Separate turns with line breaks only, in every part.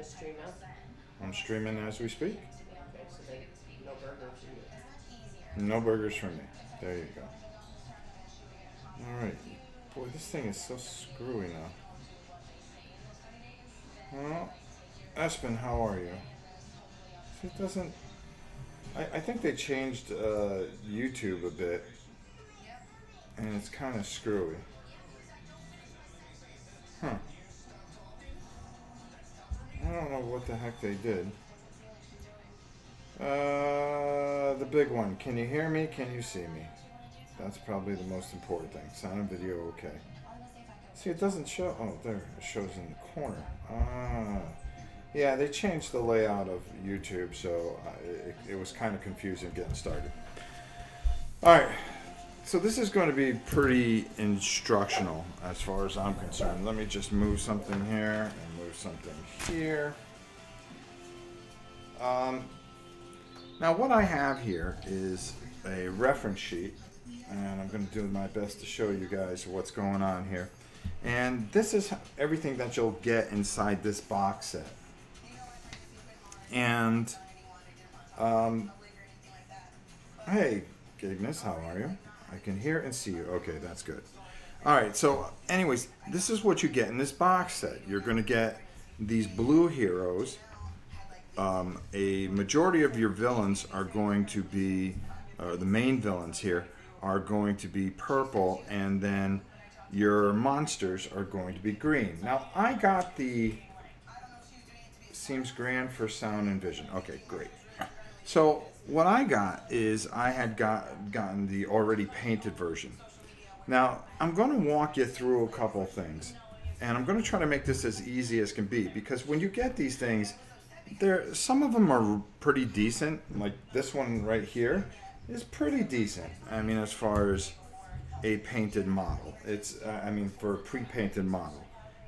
gonna stream out?
I'm streaming as we speak.
Okay, so then no burger for you.
No burgers for me. There you go. Alright. Boy, this thing is so screwy now. Well, Espen, how are you? See, it doesn't... I think they changed YouTube a bit. And it's kind of screwy. Huh. I don't know what the heck they did. The big one. Can you hear me? Can you see me? That's probably the most important thing. Sound and video okay. See, it doesn't show... Oh, there. It shows in the corner. Ah. Yeah, they changed the layout of YouTube, so it was kind of confusing getting started. Alright. So this is going to be pretty instructional as far as I'm concerned. Let me just move something here and move something here. Now what I have here is a reference sheet, and I'm going to do my best to show you guys what's going on here. And this is everything that you'll get inside this box set. And hey Gignus, how are you? I can hear and see you. Okay, that's good. Alright, so anyways, this is what you get in this box set. You're going to get these blue heroes. A majority of your villains are going to be, the main villains here, are going to be purple, and then your monsters are going to be green. Now, I got the... Seems grand for sound and vision. Okay, great. So, what I got is I had gotten the already painted version. Now, I'm going to walk you through a couple things. And I'm going to try to make this as easy as can be. Because when you get these things, some of them are pretty decent. Like this one right here is pretty decent. I mean, as far as a painted model. It's, I mean, for a pre-painted model.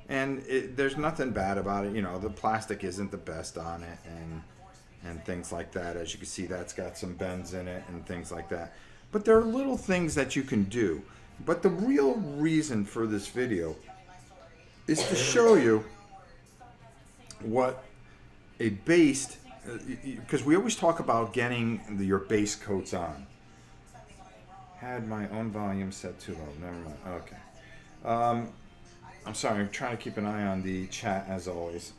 And there's nothing bad about it. You know, the plastic isn't the best on it. And things like that. As you can see, that's got some bends in it and things like that. But there are little things that you can do. But the real reason for this video is to show you what a base, because we always talk about getting your base coats on. Had my own volume set too low. Never mind. Okay. I'm sorry. I'm trying to keep an eye on the chat as always.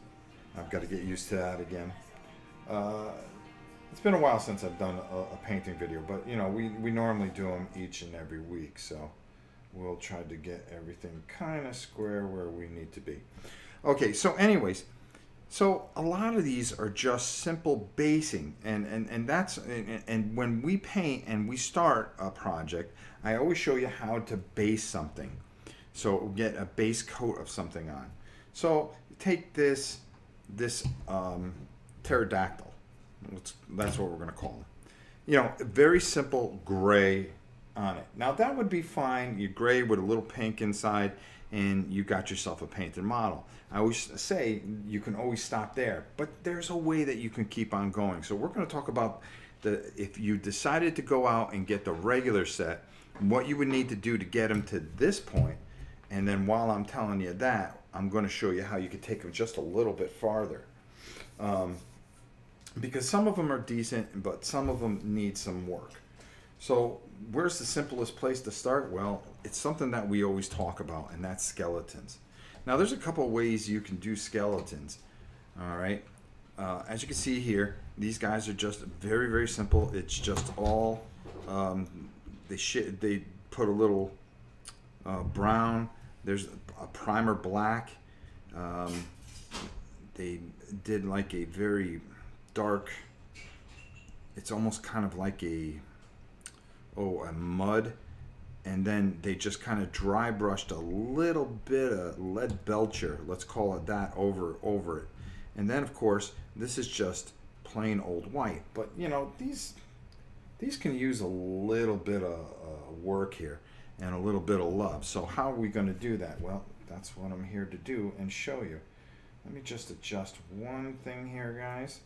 I've got to get used to that again. It's been a while since I've done a painting video, but you know, we normally do them each and every week, so we'll try to get everything kind of square where we need to be. Okay, so anyways, so a lot of these are just simple basing, and that's and when we paint and we start a project, I always show you how to base something, so get a base coat of something on. So take this pterodactyl. That's what we're going to call them. You know, very simple gray on it. Now that would be fine. You gray with a little pink inside, and you got yourself a painted model. I always say you can always stop there, but there's a way that you can keep on going. So we're going to talk about if you decided to go out and get the regular set, what you would need to do to get them to this point. And then while I'm telling you that, I'm going to show you how you could take them just a little bit farther. Because some of them are decent, but some of them need some work. So where's the simplest place to start? Well, it's something that we always talk about, and that's skeletons. Now there's a couple ways you can do skeletons. All right. As you can see here, these guys are just very, very simple. It's just all, they put a little brown. There's a primer black. They did like a very dark, it's almost kind of like a mud, and then they just kind of dry brushed a little bit of lead belcher, let's call it that, over it. And then of course this is just plain old white, but you know, these can use a little bit of work here and a little bit of love. So how are we going to do that? Well, that's what I'm here to do and show you. Let me just adjust one thing here, guys,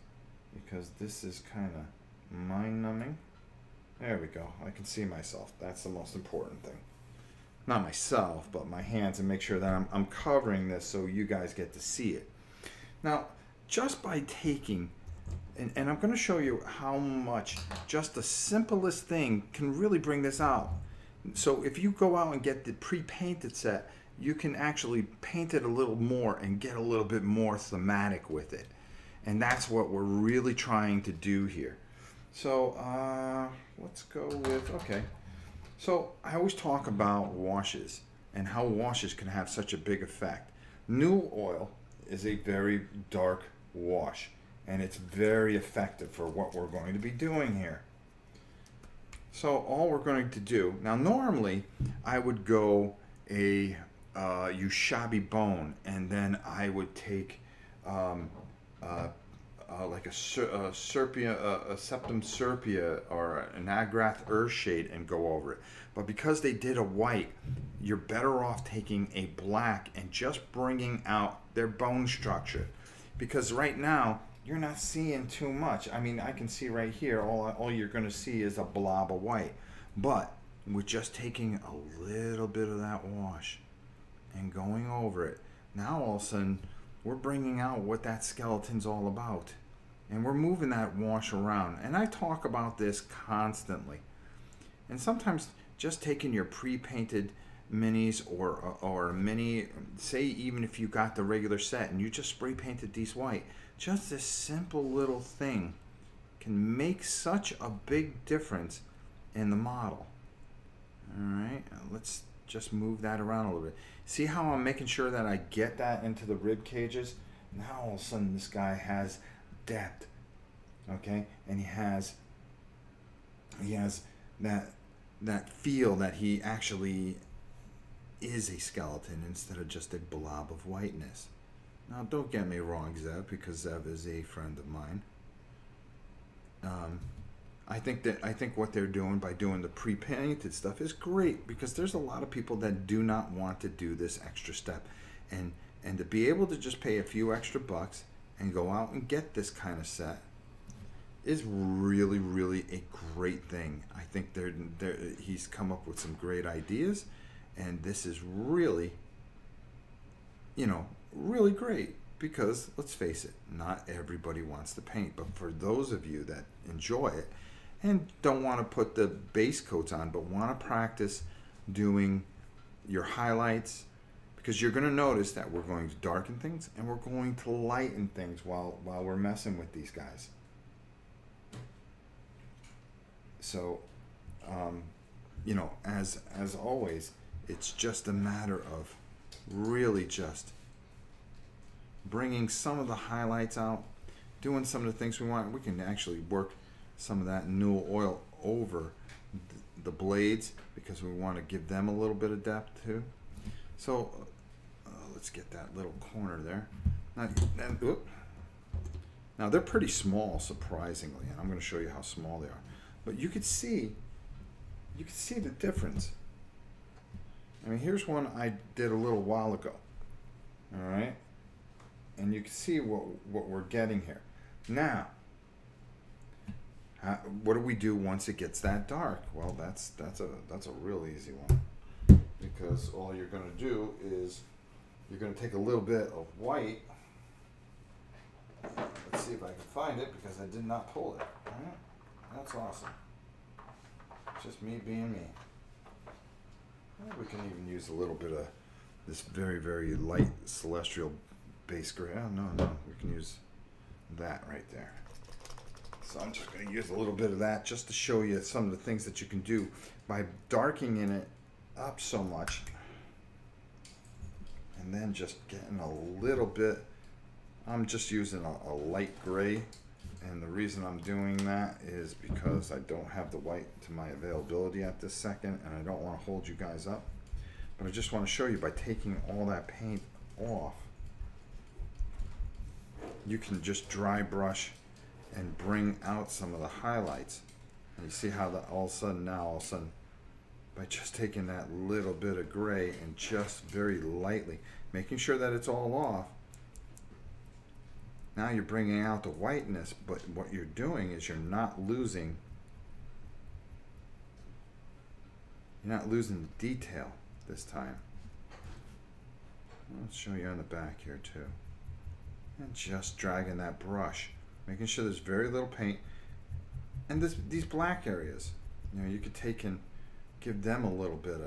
because this is kind of mind-numbing. There we go. I can see myself. That's the most important thing. Not myself, but my hands, and make sure that I'm covering this so you guys get to see it. Now, just by taking, and I'm going to show you how much just the simplest thing can really bring this out. So if you go out and get the pre-painted set, you can actually paint it a little more and get a little bit more thematic with it. And that's what we're really trying to do here. So let's go with, okay. So I always talk about washes and how washes can have such a big effect. New oil is a very dark wash, and it's very effective for what we're going to be doing here. So all we're going to do, now normally I would go use shabby bone, and then I would take like a septum sepia or an agrath earthshade and go over it. But because they did a white, you're better off taking a black and just bringing out their bone structure. Because right now, you're not seeing too much. I mean, I can see right here, all you're going to see is a blob of white. But with just taking a little bit of that wash and going over it, now all of a sudden, we're bringing out what that skeleton's all about. And we're moving that wash around. And I talk about this constantly. And sometimes just taking your pre-painted minis or a mini, say even if you got the regular set and you just spray painted these white, just this simple little thing can make such a big difference in the model. Alright, let's just move that around a little bit. See how I'm making sure that I get that into the rib cages? Now all of a sudden this guy has depth, okay, and he has that feel that he actually is a skeleton instead of just a blob of whiteness. Now don't get me wrong, Zev, because Zev is a friend of mine. I think what they're doing by doing the pre-painted stuff is great, because there's a lot of people that do not want to do this extra step, and to be able to just pay a few extra bucks and go out and get this kind of set is really, really a great thing. I think he's come up with some great ideas, and this is really, really great, because let's face it, not everybody wants to paint. But for those of you that enjoy it and don't want to put the base coats on, but want to practice doing your highlights, because you're going to notice that we're going to darken things and we're going to lighten things while we're messing with these guys. So, as always, it's just a matter of really just bringing some of the highlights out, doing some of the things we want. We can actually work some of that new oil over the blades, because we want to give them a little bit of depth too. So let's get that little corner there. Now they're pretty small, surprisingly, and I'm going to show you how small they are. But you could see the difference. I mean, here's one I did a little while ago. All right, and you can see what we're getting here. Now, what do we do once it gets that dark? Well, that's a real easy one, because all you're going to do is you're going to take a little bit of white. Let's see if I can find it, because I did not pull it. All right? That's awesome. Just me being me. Well, we can even use a little bit of this very, very light celestial base gray. Oh, no. We can use that right there. So I'm just going to use a little bit of that just to show you some of the things that you can do by darkening it up so much. And then just getting a little bit. I'm just using a light gray. And the reason I'm doing that is because I don't have the white to my availability at this second, and I don't want to hold you guys up. But I just want to show you, by taking all that paint off, you can just dry brush and bring out some of the highlights. And you see how all of a sudden, by just taking that little bit of gray and just very lightly, making sure that it's all off, now you're bringing out the whiteness, but what you're doing is you're not losing the detail this time. Let's show you on the back here too. And just dragging that brush, making sure there's very little paint. And these black areas, you know, you could take and give them a little bit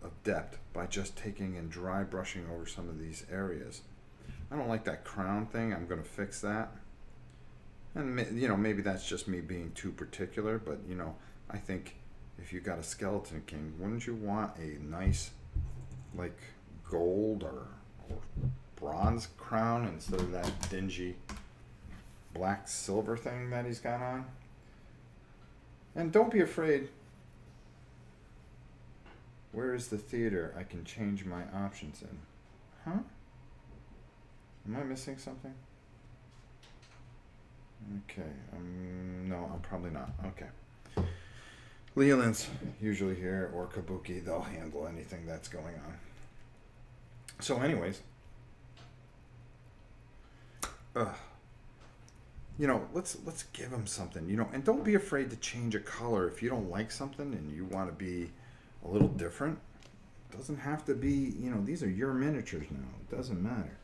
of depth by just taking and dry brushing over some of these areas. I don't like that crown thing. I'm going to fix that. And, you know, maybe that's just me being too particular, but, you know, I think if you got a Skeleton King, wouldn't you want a nice, like, gold or bronze crown instead of that dingy black silver thing that he's got on? And don't be afraid. Where is the theater? I can change my options in. Huh? Am I missing something? Okay. No, I'm probably not. Okay. Leland's usually here, or Kabuki. They'll handle anything that's going on. So anyways, you know, let's give him something, you know, and don't be afraid to change a color if you don't like something and you want to be a little different. It doesn't have to be, you know, these are your miniatures now. It doesn't matter.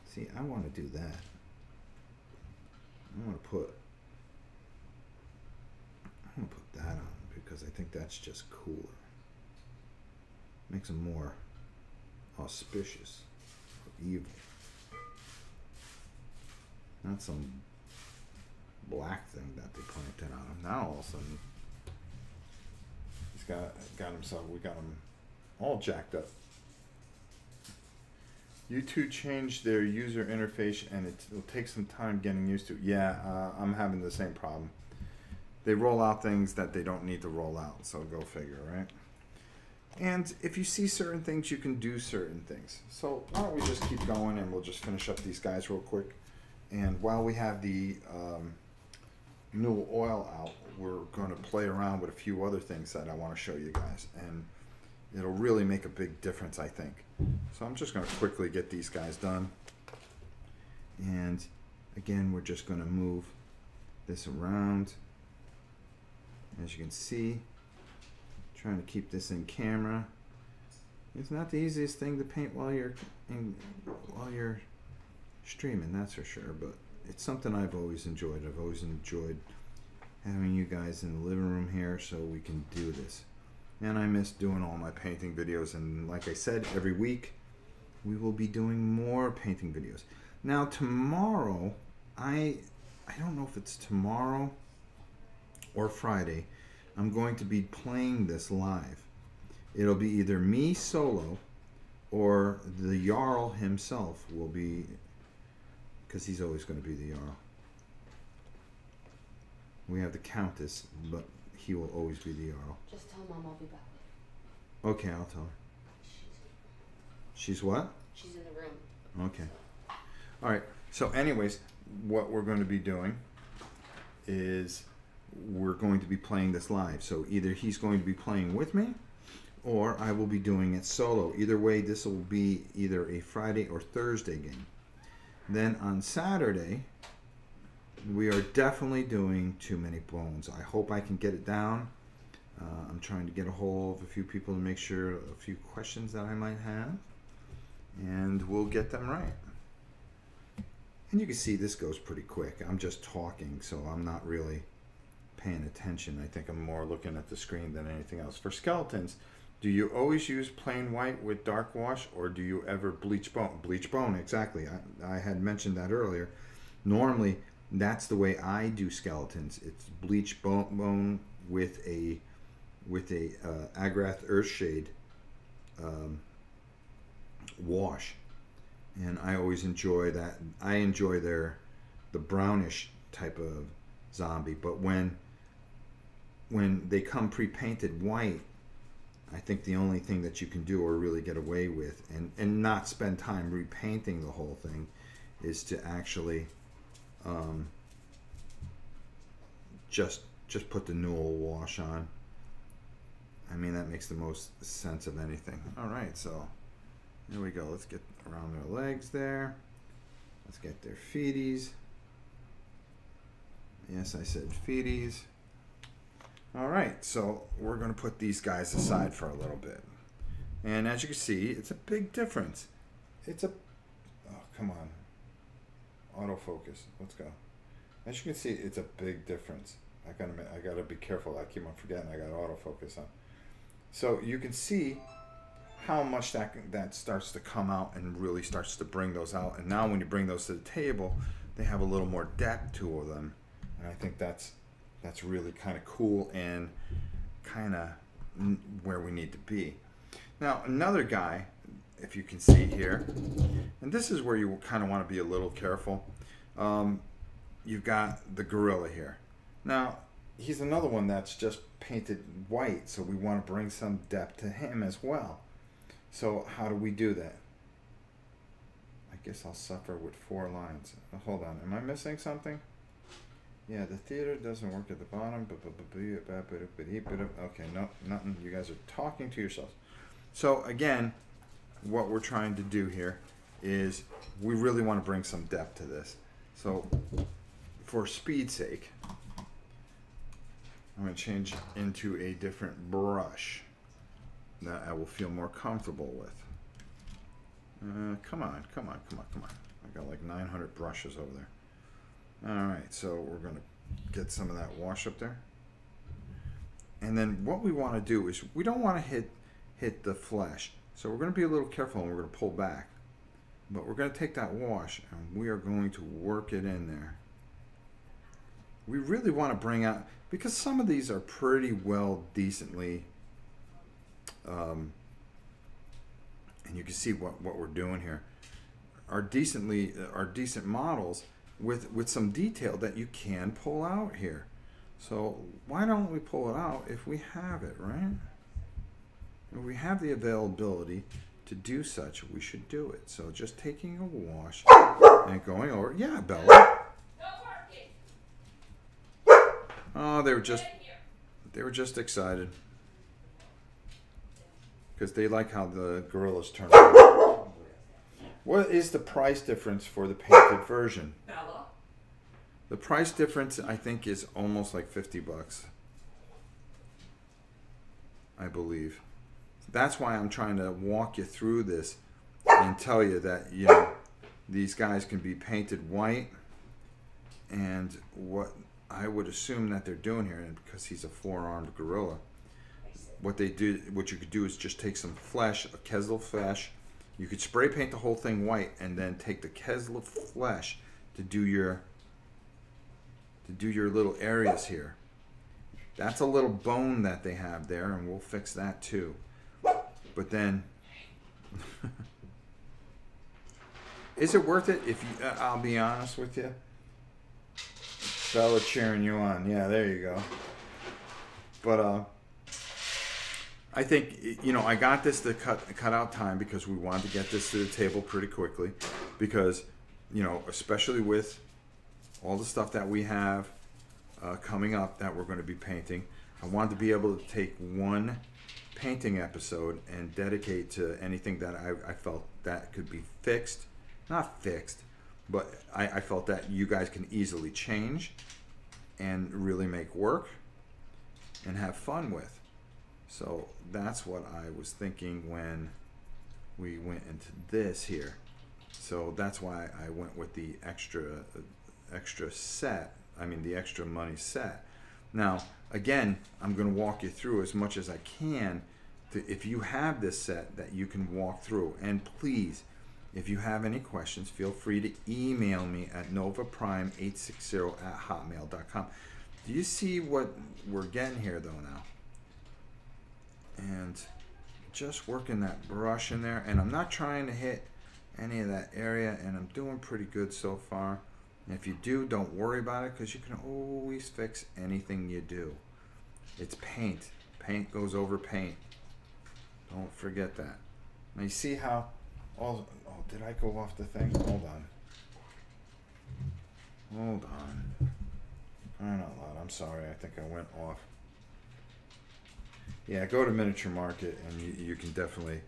See, I want to do that. I want to put that on because I think that's just cooler. Makes them more auspicious or evil. Not some black thing that they planted on him. Now all of a sudden he's got himself, we got him all jacked up. YouTube changed their user interface and it'll take some time getting used to. Yeah, I'm having the same problem. They roll out things that they don't need to roll out, so go figure, right? And if you see certain things, you can do certain things. So why don't we just keep going and we'll just finish up these guys real quick. And while we have the new oil out, we're going to play around with a few other things that I want to show you guys. And it'll really make a big difference, I think. So I'm just going to quickly get these guys done. And again, we're just going to move this around. As you can see, trying to keep this in camera. It's not the easiest thing to paint while you're streaming, that's for sure, but it's something I've always enjoyed. I've always enjoyed having you guys in the living room here so we can do this. And I miss doing all my painting videos, and like I said, every week we will be doing more painting videos. Now tomorrow, I don't know if it's tomorrow or Friday, I'm going to be playing this live. It'll be either me solo or the Jarl himself will be, because he's always going to be the Jarl. We have the Countess, but he will always be the Jarl.
Just tell Mom I'll be back.
Okay, I'll tell her. She's what?
She's in the room.
Okay. All right. So anyways, what we're going to be doing is we're going to be playing this live. So either he's going to be playing with me or I will be doing it solo. Either way, this will be either a Friday or Thursday game. Then on Saturday, we are definitely doing Too Many Bones. I hope I can get it down. I'm trying to get a hold of a few people to make sure a few questions that I might have, and we'll get them right. And you can see this goes pretty quick. I'm just talking, so I'm not really paying attention. I think I'm more looking at the screen than anything else. For skeletons, do you always use plain white with dark wash, or do you ever bleach bone? Bleach bone, exactly. I had mentioned that earlier. Normally, that's the way I do skeletons. It's bleach bone with a Agrath Earthshade wash, and I always enjoy that. I enjoy the brownish type of zombie, but when they come pre-painted white, I think the only thing that you can do or really get away with and not spend time repainting the whole thing is to actually just put the Newell wash on. I mean, that makes the most sense of anything. All right, so here we go. Let's get around their legs there. Let's get their feeties. Yes, I said feeties. All right, so we're going to put these guys aside for a little bit. And as you can see, it's a big difference. It's a... Oh, come on. Autofocus. Let's go. As you can see, it's a big difference. I gotta be careful. I keep on forgetting I got autofocus on. So you can see how much that starts to come out and really starts to bring those out. And now when you bring those to the table, they have a little more depth to them. And I think that's really kind of cool and kind of where we need to be. Now another guy, if you can see here, and this is where you kind of want to be a little careful. You've got the gorilla here. Now he's another one that's just painted white, so we want to bring some depth to him as well. So how do we do that? I guess I'll suffer with 4 lines. Hold on, am I missing something? Yeah, the theater doesn't work at the bottom. Okay, no, nothing. You guys are talking to yourselves. So again, what we're trying to do here is we really want to bring some depth to this. So for speed's sake, I'm going to change into a different brush that I will feel more comfortable with. Come on. I got like 900 brushes over there. Alright, so we're going to get some of that wash up there. And then what we want to do is we don't want to hit the flesh. So we're going to be a little careful and we're going to pull back. But we're going to take that wash and we are going to work it in there. We really want to bring out, because some of these are pretty well decently, and you can see what we're doing here, are decent models with some detail that you can pull out here. So why don't we pull it out if we have it, right? If we have the availability to do such, we should do it. So just taking a wash and going over. Yeah, Bella. Oh, they were just excited because they like how the gorillas turn out. What is the price difference for the painted version?
Bella?
The price difference, I think, is almost like $50, I believe. That's why I'm trying to walk you through this and tell you that, you know, these guys can be painted white, and what I would assume that they're doing here, and because he's a 4-armed gorilla, what you could do is just take some flesh, a Kesel flesh. You could spray paint the whole thing white, and then take the Kesel flesh to do your little areas here. That's a little bone that they have there, and we'll fix that too. But then, is it worth it? If you, I'll be honest with you. Bella cheering you on. Yeah, there you go. But I think, you know, I got this to cut out time because we wanted to get this to the table pretty quickly, because, you know, especially with all the stuff that we have coming up that we're going to be painting, I wanted to be able to take one painting episode and dedicate to anything that I felt that could be fixed. Not fixed, but I felt that you guys can easily change and really make work and have fun with. So that's what I was thinking when we went into this here. So that's why I went with the extra set. I mean the extra money set. Now again, I'm going to walk you through as much as I can to, if you have this set, that you can walk through. And please, if you have any questions, feel free to email me at novaprime860@hotmail.com. Do you see what we're getting here though now? And just working that brush in there, and I'm not trying to hit any of that area, and I'm doing pretty good so far. And if you do, don't worry about it, because you can always fix anything you do. It's paint. Paint goes over paint. Don't forget that. Now you see how... Oh, did I go off the thing? Hold on. Hold on. Crying out loud. I'm sorry. I think I went off. Yeah, go to Miniature Market, and you can definitely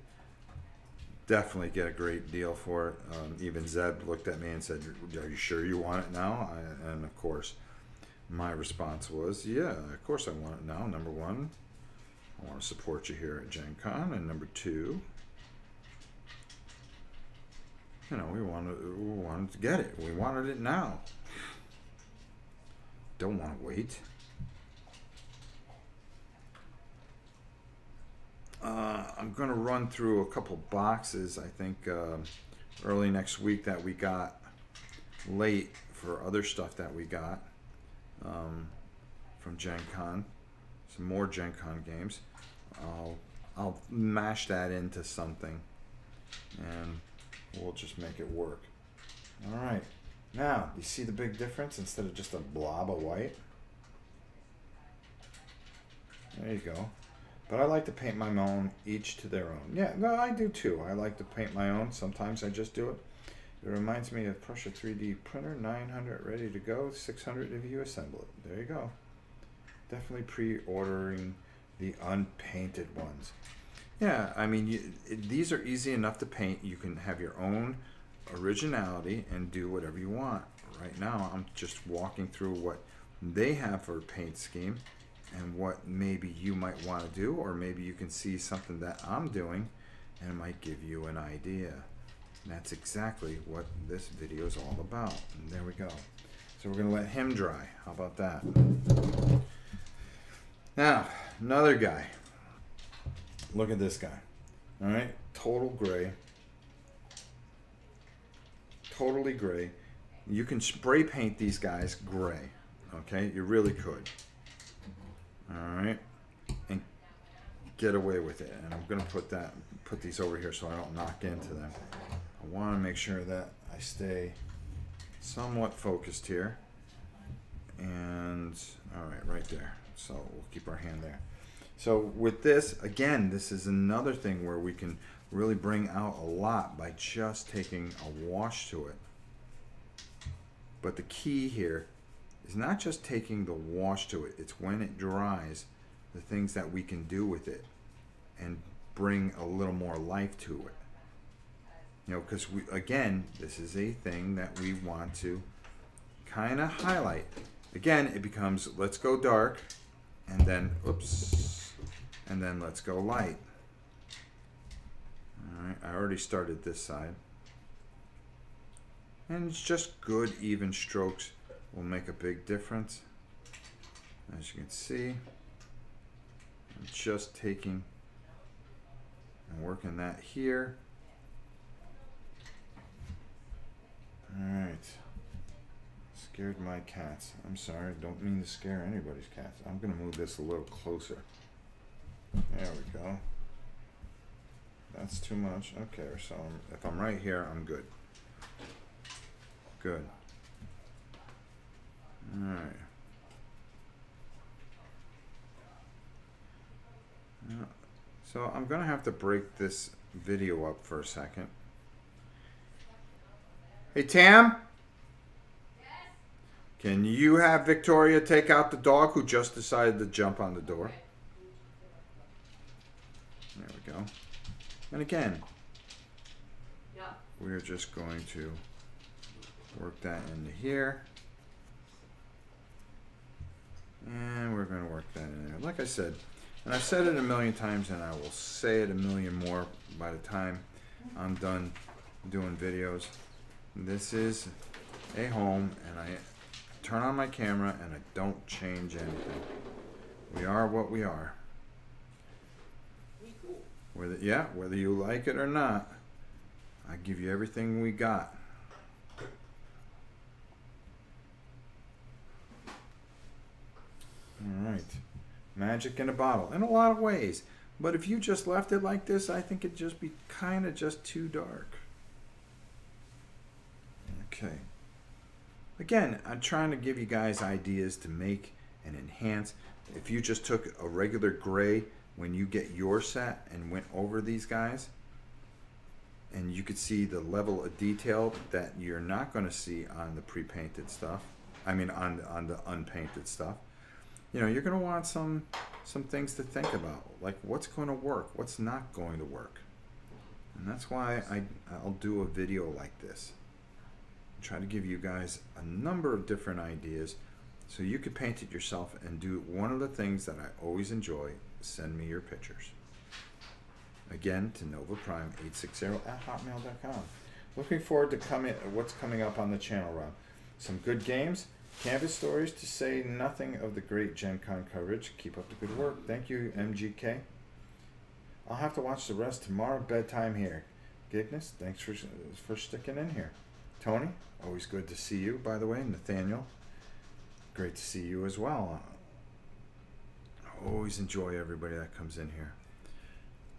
get a great deal for it. Even Zeb looked at me and said, "Are you sure you want it now?" And of course, my response was, "Yeah, of course I want it now. Number one, I want to support you here at Gen Con, and number two, You know, we wanted to get it. We wanted it now. Don't want to wait. I'm going to run through a couple boxes, I think, early next week that we got late for other stuff that we got from Gen Con. Some more Gen Con games. I'll mash that into something and we'll just make it work. All right. Now, you see the big difference instead of just a blob of white? There you go. But I like to paint my own, each to their own. Yeah, no, I do too. I like to paint my own. Sometimes I just do it. It reminds me of Prusa 3D printer, 900 ready to go, 600 if you assemble it. There you go. Definitely pre-ordering the unpainted ones. Yeah, I mean, these are easy enough to paint. You can have your own originality and do whatever you want. Right now, I'm just walking through what they have for a paint scheme and what maybe you might want to do, or maybe you can see something that I'm doing and it might give you an idea. And that's exactly what this video is all about. And there we go. So we're going to let him dry. How about that? Now, another guy. Look at this guy. All right, total gray. Totally gray. You can spray paint these guys gray. Okay, you really could. All right, and get away with it. And I'm going to put these over here so I don't knock into them. I want to make sure that I stay somewhat focused here. And all right, right there. So we'll keep our hand there. So with this, again, this is another thing where we can really bring out a lot by just taking a wash to it. But the key here is not just taking the wash to it, it's when it dries, the things that we can do with it and bring a little more life to it. You know, because again, this is a thing that we want to kind of highlight. Again, it becomes, let's go dark, and then, oops, and then let's go light. All right, I already started this side. And it's just good, even strokes will make a big difference. As you can see, I'm just taking and working that here. All right. Scared my cats. I'm sorry, don't mean to scare anybody's cats. I'm gonna move this a little closer. There we go. That's too much. Okay, so if I'm right here, I'm good. Good. All right. So I'm gonna have to break this video up for a second. Hey Tam? Yes? Can you have Victoria take out the dog who just decided to jump on the door? There we go. And again, we're just going to work that into here. And we're going to work that in there. Like I said, and I've said it a million times and I will say it a million more by the time I'm done doing videos. This is a home and I turn on my camera and I don't change anything. We are what we are. Whether you like it or not, I give you everything we got. All right, magic in a bottle in a lot of ways. But if you just left it like this, I think it'd just be kind of just too dark. Okay. Again, I'm trying to give you guys ideas to make and enhance. If you just took a regular gray when you get your set and went over these guys, and you could see the level of detail that you're not going to see on the pre-painted stuff. I mean, on the unpainted stuff. You know, you're going to want some things to think about, like what's going to work, what's not going to work. And that's why I'll do a video like this. Try to give you guys a number of different ideas so you could paint it yourself and do one of the things that I always enjoy, send me your pictures. Again, to NovaPrime860@hotmail.com. Looking forward to what's coming up on the channel, Rob. Some good games, canvas stories, to say nothing of the great Gen Con coverage. Keep up the good work. Thank you, MGK. I'll have to watch the rest tomorrow, bedtime here. Gignus, thanks for sticking in here. Tony, always good to see you, by the way. Nathaniel, great to see you as well. I always enjoy everybody that comes in here.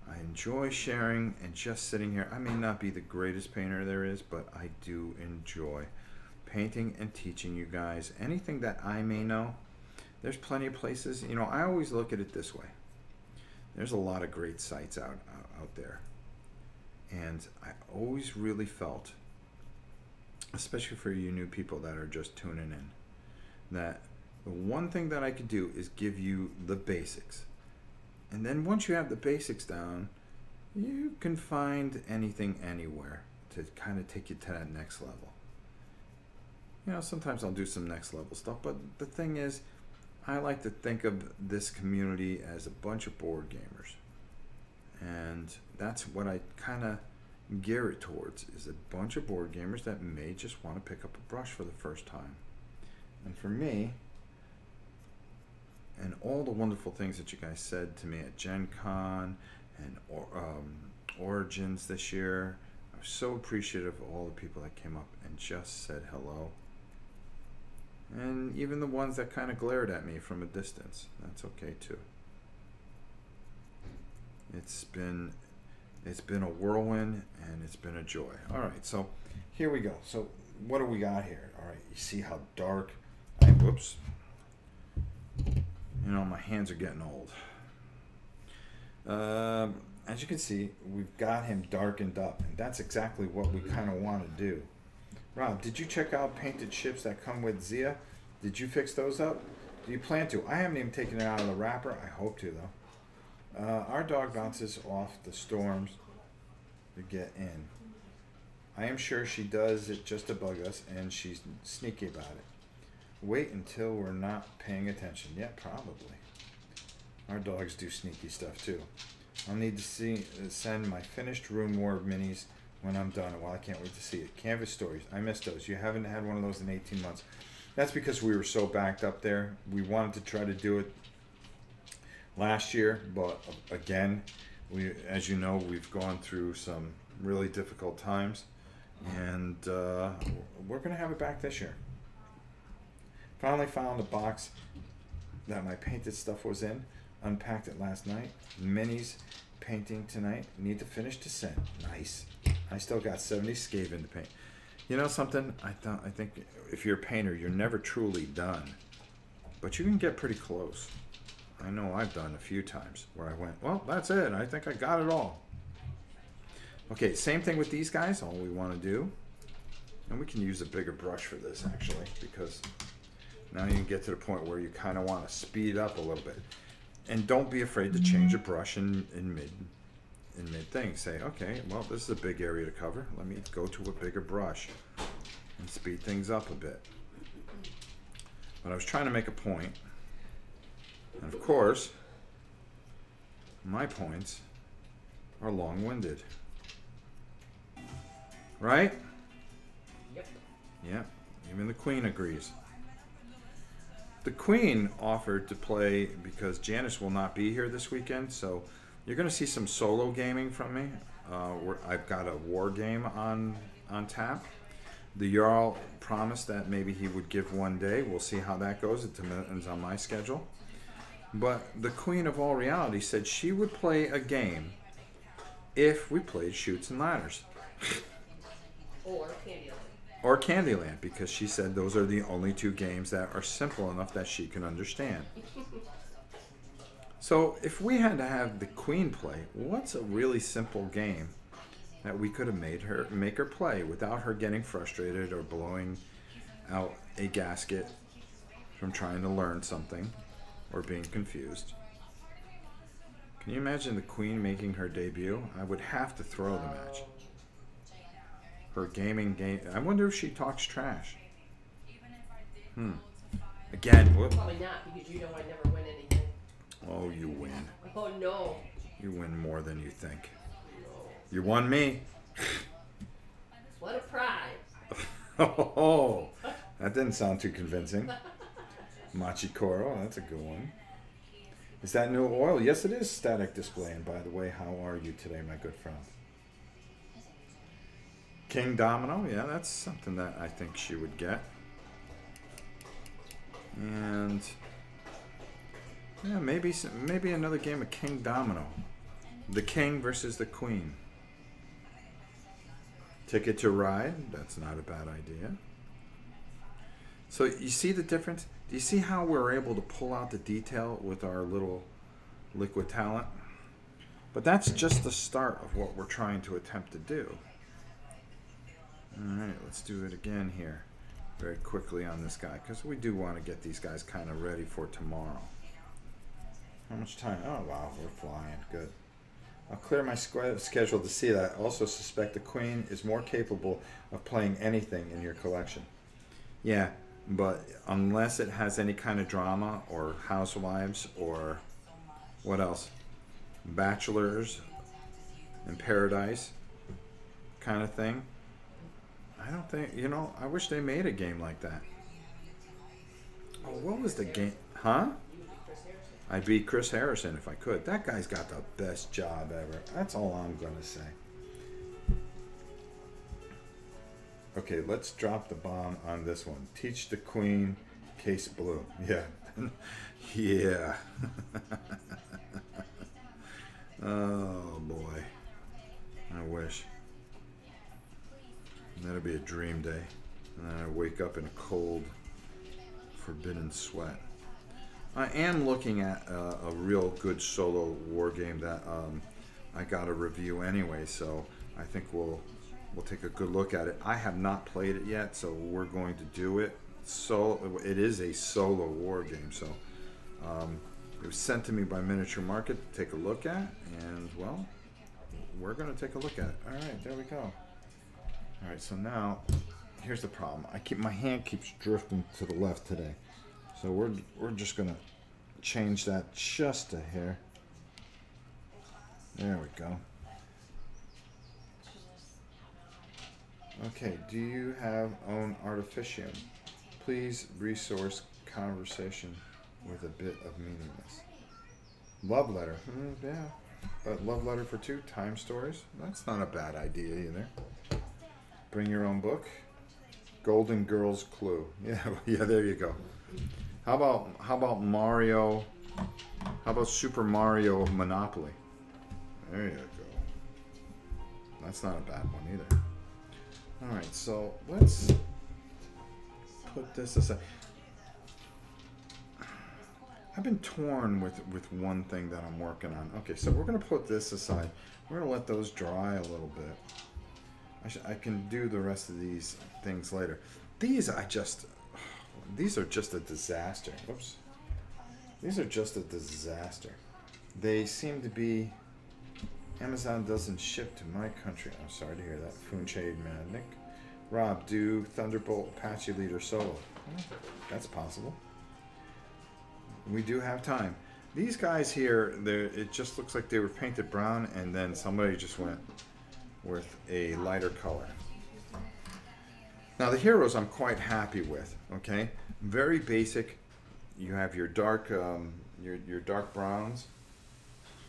I enjoy sharing and just sitting here. I may not be the greatest painter there is, but I do enjoy painting and teaching you guys anything that I may know. There's plenty of places. You know, I always look at it this way. There's a lot of great sites out there. And I always really felt, especially for you new people that are just tuning in, that the one thing that I could do is give you the basics. And then once you have the basics down, you can find anything anywhere to kind of take you to that next level. You know, sometimes I'll do some next level stuff, but the thing is, I like to think of this community as a bunch of board gamers. And that's what I kind of gear it towards, is a bunch of board gamers that may just want to pick up a brush for the first time. And for me, and all the wonderful things that you guys said to me at Gen Con and Origins this year, I'm so appreciative of all the people that came up and just said hello. And even the ones that kind of glared at me from a distance, that's okay too. It's been a whirlwind and it's been a joy. All right, so here we go. So what do we got here? All right, you see how dark, whoops. You know, my hands are getting old. As you can see, we've got him darkened up, and that's exactly what we kind of want to do. Rob, did you check out painted ships that come with Zia? Did you fix those up? Do you plan to? I haven't even taken it out of the wrapper. I hope to, though. Our dog bounces off the storms to get in. I am sure she does it just to bug us, and she's sneaky about it. Wait until we're not paying attention. Yeah, probably. Our dogs do sneaky stuff too. I'll need to send my finished Room War minis when I'm done. Well, I can't wait to see it. Canvas stories. I missed those. You haven't had one of those in 18 months. That's because we were so backed up there. We wanted to try to do it last year, but again, as you know, we've gone through some really difficult times, and we're going to have it back this year. Finally found the box that my painted stuff was in. Unpacked it last night. Minis painting tonight. Need to finish Descent. Nice. I still got 70 Skaven to paint. You know something? I think if you're a painter, you're never truly done. But you can get pretty close. I know I've done a few times where I went, well, that's it. I think I got it all. Okay, same thing with these guys. All we want to do, and we can use a bigger brush for this actually, because now you can get to the point where you kind of want to speed up a little bit. And don't be afraid to change a brush in mid thing. Say, okay, well, this is a big area to cover. Let me go to a bigger brush and speed things up a bit. But I was trying to make a point. And of course, my points are long-winded. Right?
Yep.
Yeah, even the Queen agrees. The Queen offered to play, because Janice will not be here this weekend, so you're going to see some solo gaming from me. I've got a war game on tap. The Jarl promised that maybe he would give one day. We'll see how that goes. It depends on my schedule. But the Queen of all reality said she would play a game if we played Chutes and Ladders.
Or Candyland.
Or Candyland, because she said those are the only two games that are simple enough that she can understand. So if we had to have the Queen play, what's a really simple game that we could have make her play without her getting frustrated or blowing out a gasket from trying to learn something or being confused? Can you imagine the Queen making her debut? I would have to throw the match. Her gaming game. I wonder if she talks trash. Again, whoop.
Probably not, because you know I never win anything.
Oh, you win.
Oh, no.
You win more than you think.
No.
You won me.
Let
Oh, that didn't sound too convincing. Machikoro, that's a good one. Is that new oil? Yes, it is static display. And by the way, how are you today, my good friend? King Domino, yeah, that's something that I think she would get. And yeah, maybe another game of King Domino. The king versus the queen. Ticket to Ride, that's not a bad idea. So you see the difference? Do you see how we're able to pull out the detail with our little liquid talent? But that's just the start of what we're trying to attempt to do. Alright, let's do it again here very quickly on this guy, because we do want to get these guys kind of ready for tomorrow. How much time? Oh wow, we're flying. Good. I'll clear my schedule to see that. I also suspect the queen is more capable of playing anything in your collection. Yeah, but unless it has any kind of drama or housewives or what else? Bachelors in Paradise kind of thing. I don't think, you know, I wish they made a game like that. Oh, what was the game? Huh? I'd beat Chris Harrison if I could. That guy's got the best job ever. That's all I'm going to say. Okay, let's drop the bomb on this one. Teach the queen, case blue. Yeah. Yeah. Oh, boy. I wish. That'll be a dream day. And then I wake up in a cold, forbidden sweat. I am looking at a real good solo war game that I got a review anyway, so I think we'll take a good look at it. I have not played it yet, so we're going to do it. So it is a solo war game, so it was sent to me by Miniature Market to take a look at, and well, we're going to take a look at it. All right, there we go. All right, so now here's the problem. My hand keeps drifting to the left today. So we're just gonna change that just a hair. There we go. Okay, do you own Artificium? Please resource conversation with a bit of meaningless. Love letter. Yeah, but love letter for 2 time stories. That's not a bad idea either. Bring your own book. Golden Girls Clue. Yeah, yeah. There you go. How about Mario? How about Super Mario Monopoly? There you go. That's not a bad one either. All right, so let's put this aside. I've been torn with one thing that I'm working on. Okay, so we're gonna put this aside. We're gonna let those dry a little bit. I can do the rest of these things later. These are just a disaster. Oops. These are just a disaster. They seem to be... Amazon doesn't ship to my country. I'm sorry to hear that. Foonshade Madnick. Rob, do Thunderbolt Apache Leader solo. That's possible. We do have time. These guys here, it just looks like they were painted brown and then somebody just went with a lighter color. Now the heroes I'm quite happy with. Okay, very basic. You have your dark your dark browns.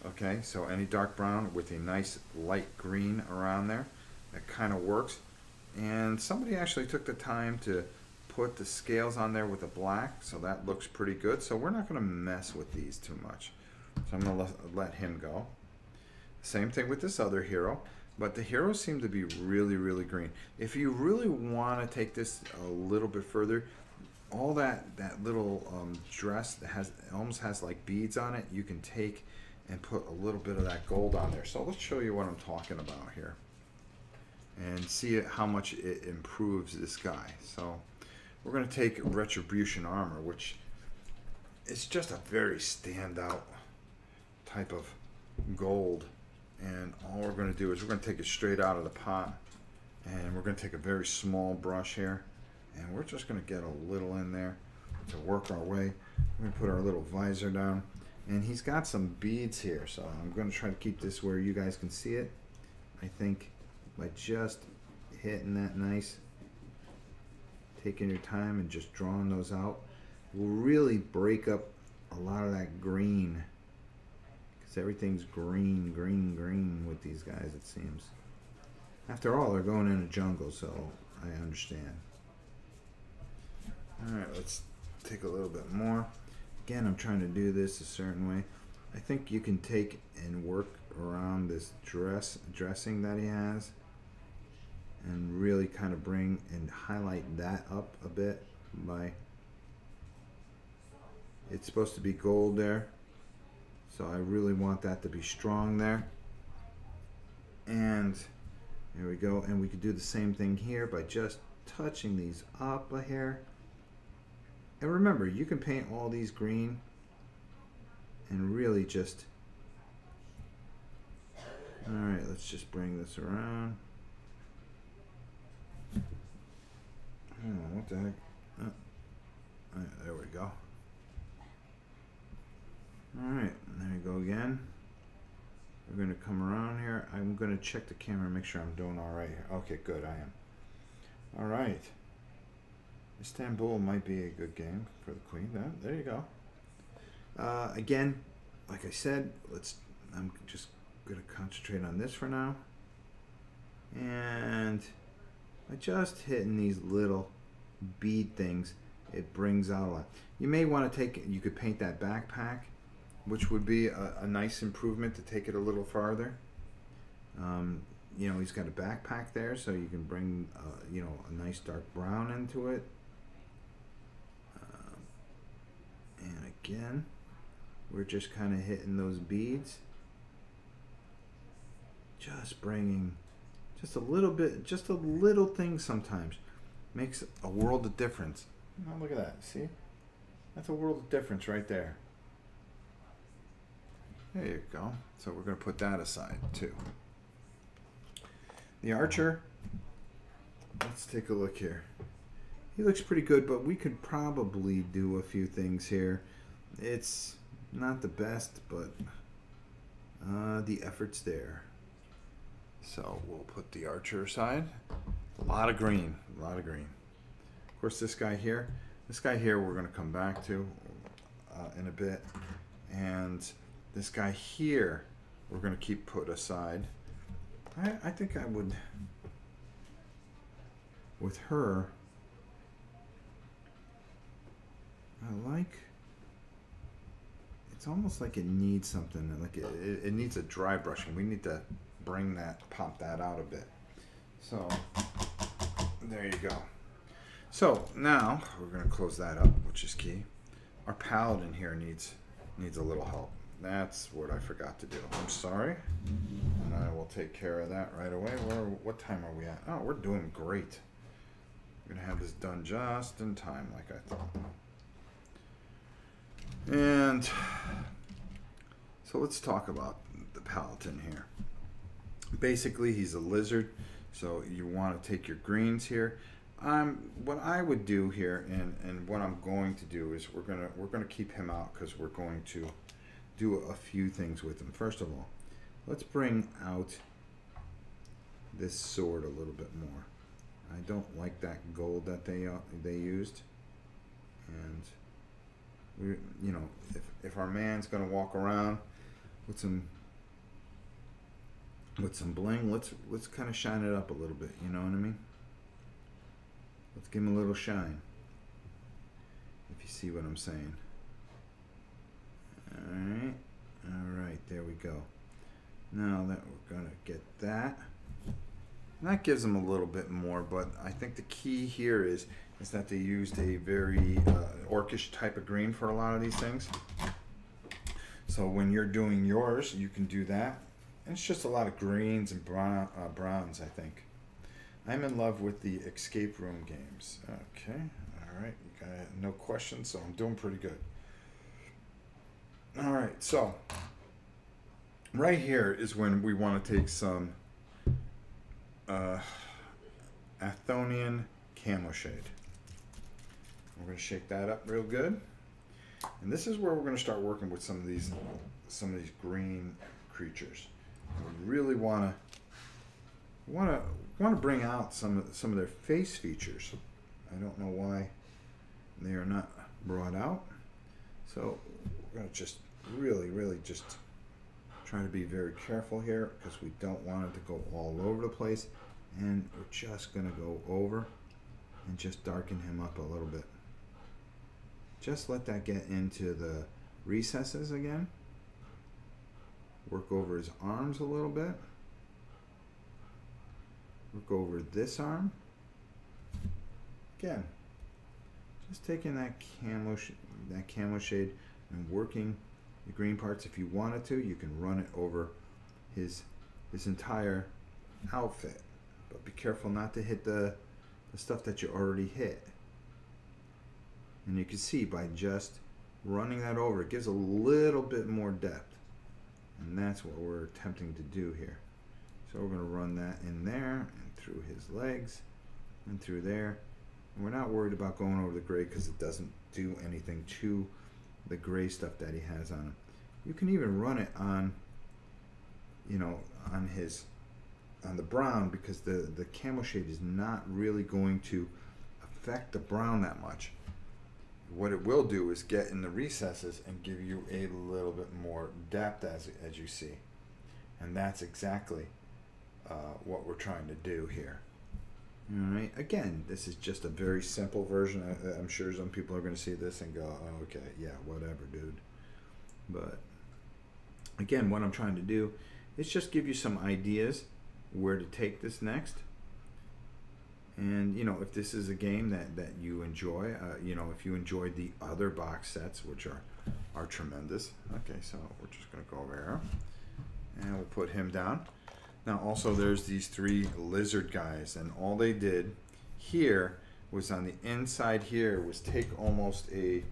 Okay, so any dark brown with a nice light green around there, that kind of works. And somebody actually took the time to put the scales on there with a black, so that looks pretty good. So we're not going to mess with these too much. So I'm going to let him go. Same thing with this other hero. But the heroes seem to be really, really green. If you really want to take this a little bit further, all that little dress that almost has like beads on it, you can take and put a little bit of that gold on there. So let's show you what I'm talking about here and see how much it improves this guy. So we're going to take Retribution Armor, which is just a very standout type of gold. And all we're going to do is we're going to take it straight out of the pot, and we're going to take a very small brush here, and we're just going to get a little in there to work our way. We're going to put our little visor down, and he's got some beads here, so I'm going to try to keep this where you guys can see it. I think by just hitting that nice taking your time and just drawing those out will really break up a lot of that green, because everything's green, green, green with these guys, it seems. After all, they're going in a jungle, so I understand. Alright, let's take a little bit more. Again, I'm trying to do this a certain way. I think you can take and work around this dressing that he has and really kind of bring and highlight that up a bit by, it's supposed to be gold there, so I really want that to be strong there. And there we go. And we could do the same thing here by just touching these up a hair. And remember, you can paint all these green and really just, all right, let's just bring this around. Oh, what the heck? Oh, there we go. All right, there we go again. We're going to come around here. I'm going to check the camera and make sure I'm doing all right here. Okay, good, I am. All right. Istanbul might be a good game for the queen. There you go. Again, like I said, I'm just going to concentrate on this for now. And by just hitting these little bead things, it brings out a lot. You may want to you could paint that backpack, which would be a nice improvement to take it a little farther. You know, he's got a backpack there, so you can bring, you know, a nice dark brown into it. And again, we're just kind of hitting those beads. Just bringing just a little bit, just a little thing sometimes makes a world of difference. Oh, look at that, see? That's a world of difference right there. There you go. So we're going to put that aside too. The archer, let's take a look here. He looks pretty good, but we could probably do a few things here. It's not the best, but the effort's there. So we'll put the archer aside. A lot of green, a lot of green. Of course, this guy here we're going to come back to in a bit. And this guy here, we're going to keep put aside. I think I would, with her, I like, it's almost like it needs something, like it needs a dry brushing. We need to bring that, pop that out a bit. So, there you go. So, now, we're going to close that up, which is key. Our paladin here needs a little help. That's what I forgot to do. I'm sorry. And I will take care of that right away. What time are we at? Oh, we're doing great. We're going to have this done just in time, like I thought. And so let's talk about the paladin here. Basically, he's a lizard, so you want to take your greens here. What I would do here, and what I'm going to do is we're gonna keep him out because we're going to do a few things with him. First of all, let's bring out this sword a little bit more. I don't like that gold that they used, and you know, if our man's gonna walk around with some bling, let's kind of shine it up a little bit. You know what I mean? Let's give him a little shine. If you see what I'm saying. All right, there we go. Now that we're gonna get that, and that gives them a little bit more. But I think the key here is that they used a very orcish type of green for a lot of these things. So when you're doing yours, you can do that. And it's just a lot of greens and browns, I think. I'm in love with the escape room games. Okay, all right, you got no questions, so I'm doing pretty good. All right, so right here is when we want to take some Athonian Camo Shade. We're going to shake that up real good, and this is where we're going to start working with some of these green creatures. We really want to bring out some of their face features. I don't know why they are not brought out. So we're going to just really just try to be very careful here because we don't want it to go all over the place. And we're just going to go over and just darken him up a little bit. Just let that get into the recesses again. Work over his arms a little bit. Work over this arm. Again, just taking that camo shade and working the green parts. If you wanted to, you can run it over his entire outfit. But be careful not to hit the stuff that you already hit. And you can see by just running that over, it gives a little bit more depth. And that's what we're attempting to do here. So we're going to run that in there and through his legs and through there. And we're not worried about going over the gray because it doesn't do anything to the gray stuff that he has on him. You can even run it on, you know, on the brown because the camo shade is not really going to affect the brown that much. What it will do is get in the recesses and give you a little bit more depth as you see. And that's exactly what we're trying to do here. All right. Again, this is just a very simple version. I'm sure some people are going to see this and go, oh, okay, yeah, whatever, dude. But again, what I'm trying to do is just give you some ideas where to take this next. And, you know, if this is a game that you enjoy, you know, if you enjoyed the other box sets, which are tremendous. Okay, so we're just going to go over here. And we'll put him down. Now, also, there's these three lizard guys. And all they did here was on the inside here was take almost a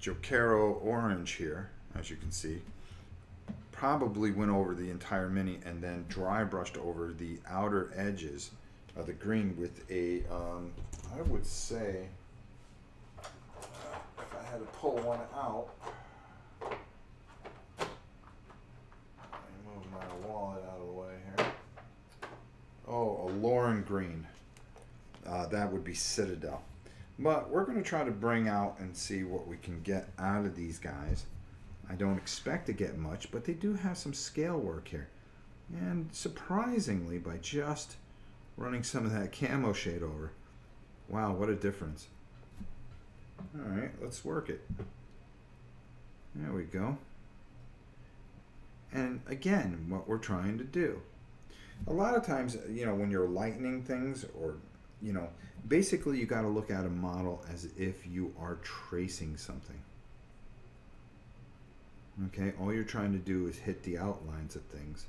Jokero orange here, as you can see. Probably went over the entire mini and then dry brushed over the outer edges of the green with a, I would say, if I had to pull one out, let me move my wallet out of the way here. Oh, a Lauren green. That would be Citadel. But we're going to try to bring out and see what we can get out of these guys. I don't expect to get much, but they do have some scale work here. And surprisingly, by just running some of that camo shade over, wow, what a difference. All right, let's work it. There we go. And again, what we're trying to do. A lot of times, you know, when you're lightening things or, you know, basically you got to look at a model as if you are tracing something. Okay, all you're trying to do is hit the outlines of things.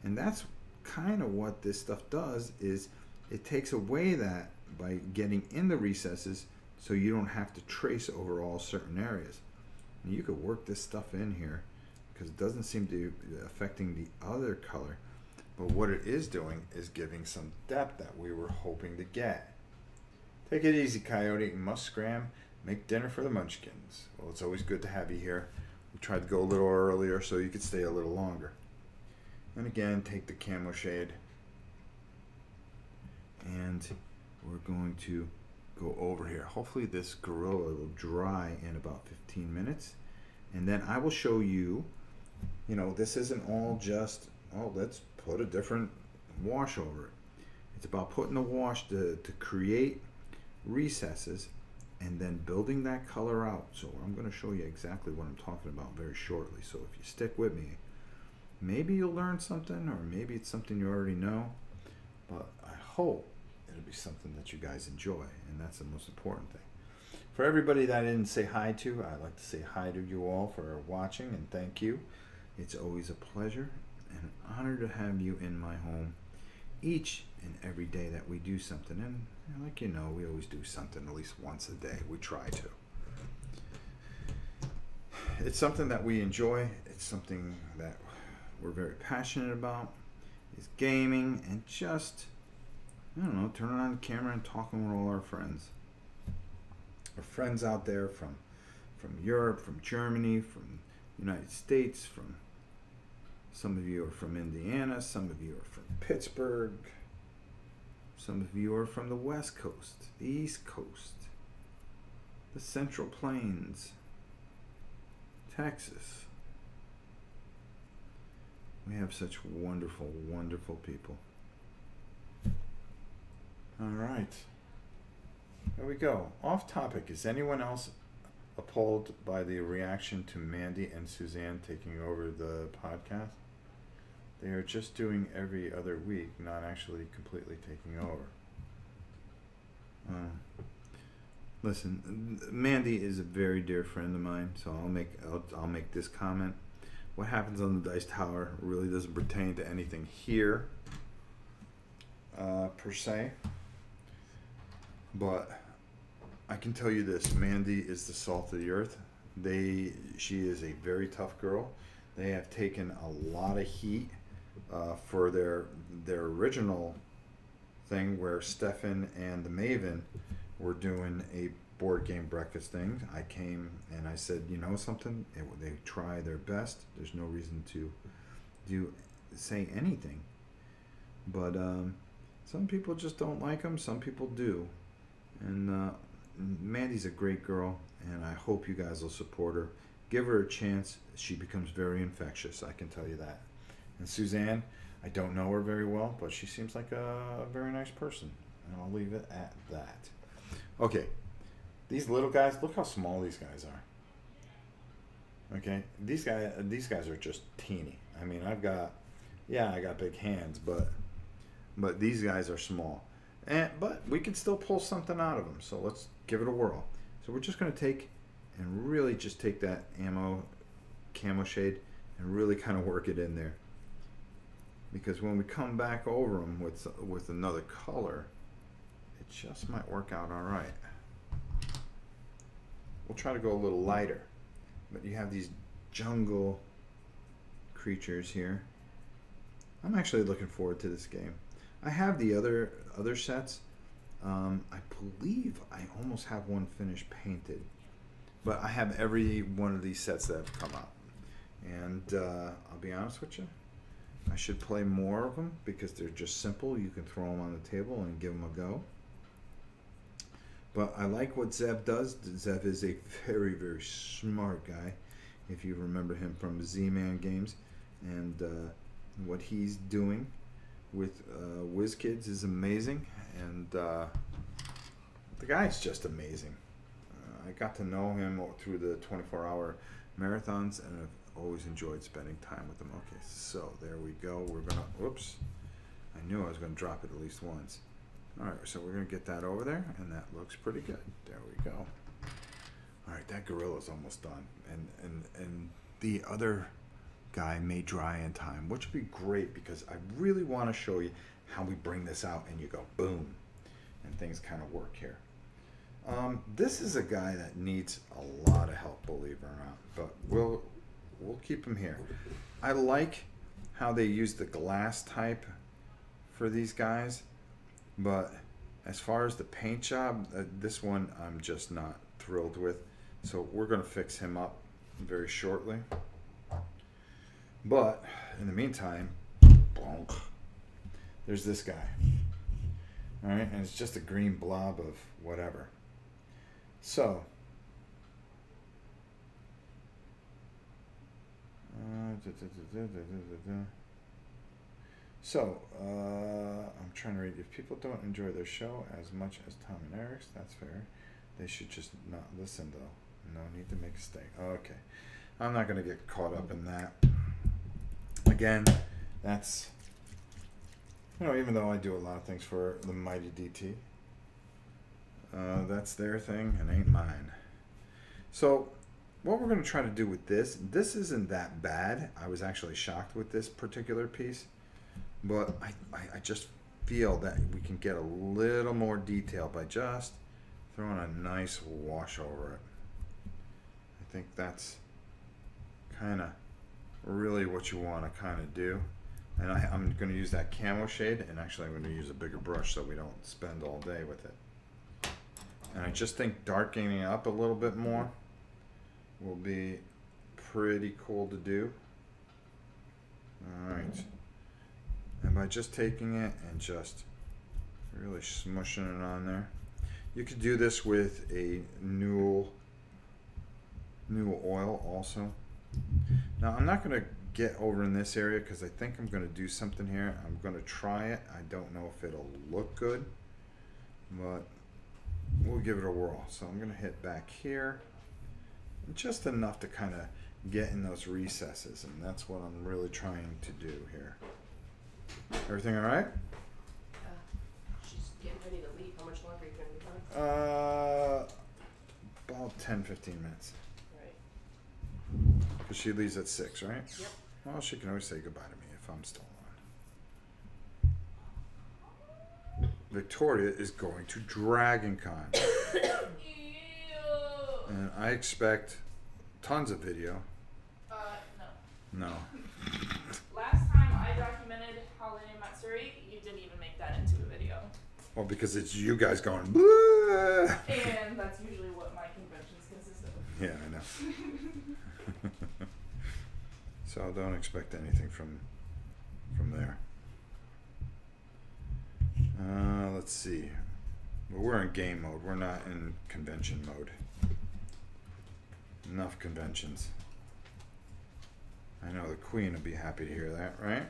And that's kind of what this stuff does, is it takes away that by getting in the recesses so you don't have to trace over all certain areas. And you could work this stuff in here because it doesn't seem to be affecting the other color. But what it is doing is giving some depth that we were hoping to get. Take it easy, Coyote. You must scram. Make dinner for the munchkins. Well, it's always good to have you here. We tried to go a little earlier so you could stay a little longer. And again, take the camo shade. And we're going to go over here. Hopefully this gorilla will dry in about 15 minutes. And then I will show you, you know, this isn't all just, oh, let's put a different wash over it. It's about putting the wash to create recesses and then building that color out. So I'm going to show you exactly what I'm talking about very shortly. So if you stick with me, maybe you'll learn something, or maybe it's something you already know, but I hope it'll be something that you guys enjoy, and that's the most important thing. For everybody that I didn't say hi to, I'd like to say hi to you all for watching, and thank you. It's always a pleasure and an honor to have you in my home each and every day that we do something. And like you know, we always do something at least once a day. We try to. It's something that we enjoy. It's something that we're very passionate about, is gaming and just, I don't know, turning on the camera and talking with all our friends. Our friends out there from Europe, from Germany, from United States, from some of you are from Indiana, some of you are from Pittsburgh, Some of you are from the West Coast, the East Coast, the Central Plains, Texas. We have such wonderful, wonderful people. All right. There we go. Off topic. Is anyone else appalled by the reaction to Mandy and Suzanne taking over the podcast? They are just doing every other week, not actually completely taking over. Listen, Mandy is a very dear friend of mine, so I'll make this comment. What happens on the Dice Tower really doesn't pertain to anything here, per se. But I can tell you this: Mandy is the salt of the earth. She is a very tough girl. They have taken a lot of heat for their original thing, where Stefan and the Maven were doing a board game breakfast thing. I came and I said, you know something? They try their best. There's no reason to say anything. But some people just don't like them. Some people do. And Mandy's a great girl, and I hope you guys will support her. Give her a chance. She becomes very infectious, I can tell you that. And Suzanne, I don't know her very well, but she seems like a very nice person. And I'll leave it at that. Okay. These little guys, look how small these guys are. Okay? These guys are just teeny. I mean, I got big hands, but these guys are small. But we can still pull something out of them. So let's give it a whirl. So we're just going to take and really just take that camo shade and really kind of work it in there. Because when we come back over them with another color, it just might work out all right. We'll try to go a little lighter. But you have these jungle creatures here. I'm actually looking forward to this game. I have the other sets. I believe I almost have one finished painted. But I have every one of these sets that have come out. And I'll be honest with you, I should play more of them because they're just simple. You can throw them on the table and give them a go. But I like what Zeb does. Zeb is a very, very smart guy, if you remember him from Z-Man games. And what he's doing with WizKids is amazing. And the guy's just amazing. I got to know him through the 24-hour marathons, and I've always enjoyed spending time with him. Okay, so there we go. We're going to, whoops. I knew I was going to drop it at least once. All right, so we're going to get that over there, and that looks pretty good. There we go. All right, that gorilla's almost done. And the other guy may dry in time, which would be great because I really want to show you how we bring this out and you go boom, and things kind of work here. This is a guy that needs a lot of help, believe it or not, but we'll keep him here. I like how they use the glass type for these guys, but as far as the paint job, this one I'm just not thrilled with. So we're going to fix him up very shortly. But in the meantime, bonk, there's this guy. All right, and it's just a green blob of whatever. So, I'm trying to read. If people don't enjoy their show as much as Tom and Eric's, that's fair. They should just not listen, though. No need to make a stink. Okay. I'm not going to get caught up in that. Again, that's, even though I do a lot of things for the mighty DT, that's their thing and ain't mine. So what we're going to try to do with this isn't that bad. I was actually shocked with this particular piece, but I just feel that we can get a little more detail by just throwing a nice wash over it. I think that's kind of really what you want to kind of do. And I'm going to use that camo shade, and actually I'm going to use a bigger brush so we don't spend all day with it. And I just think darkening it up a little bit more will be pretty cool to do. Alright. And by just taking it and just Really smushing it on there. You could do this with a new oil also. Now I'm not going to get over in this area because I think I'm going to do something here. I'm going to try it. I don't know if it'll look good, but we'll give it a whirl. So I'm going to hit back here, just enough to kind of get in those recesses, and that's what I'm really trying to do here. Everything all right?
She's getting ready to leave. How much longer are you going to be gone?
About 10-15 minutes.
Right.
Because she leaves at 6, right?
Yep.
Well, she can always say goodbye to me if I'm still on. Victoria is going to Dragon Con. And I expect tons of video.
No.
No.
Last time I documented Holiday in Matsuri, you didn't even make that into a video.
Well, because it's you guys going, "Blah."
And that's usually what my conventions consist of.
Yeah, I know. So don't expect anything from there. Let's see. Well, we're in game mode. We're not in convention mode. Enough conventions. I know the Queen will be happy to hear that, right?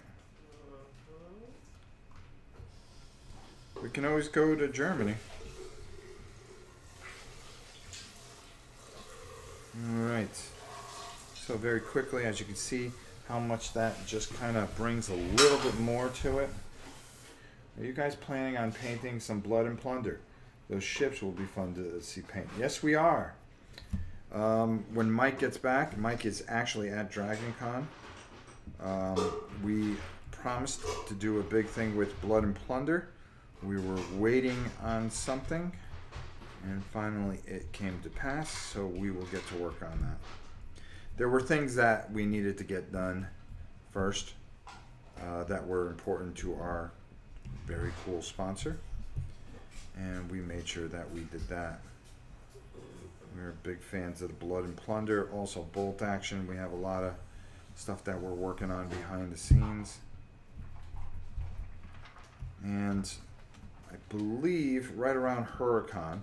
We can always go to Germany. Alright. So very quickly, as you can see, how much that just kind of brings a little bit more to it. Are you guys planning on painting some Blood and Plunder? Those ships will be fun to see paint. Yes, we are. When Mike gets back, Mike is actually at Dragon Con. We promised to do a big thing with Blood and Plunder. We were waiting on something, and finally it came to pass, so we will get to work on that. There were things that we needed to get done first that were important to our very cool sponsor, and we made sure that we did that. We're big fans of the Blood and Plunder, also Bolt Action. We have a lot of stuff that we're working on behind the scenes. And I believe right around Huracan,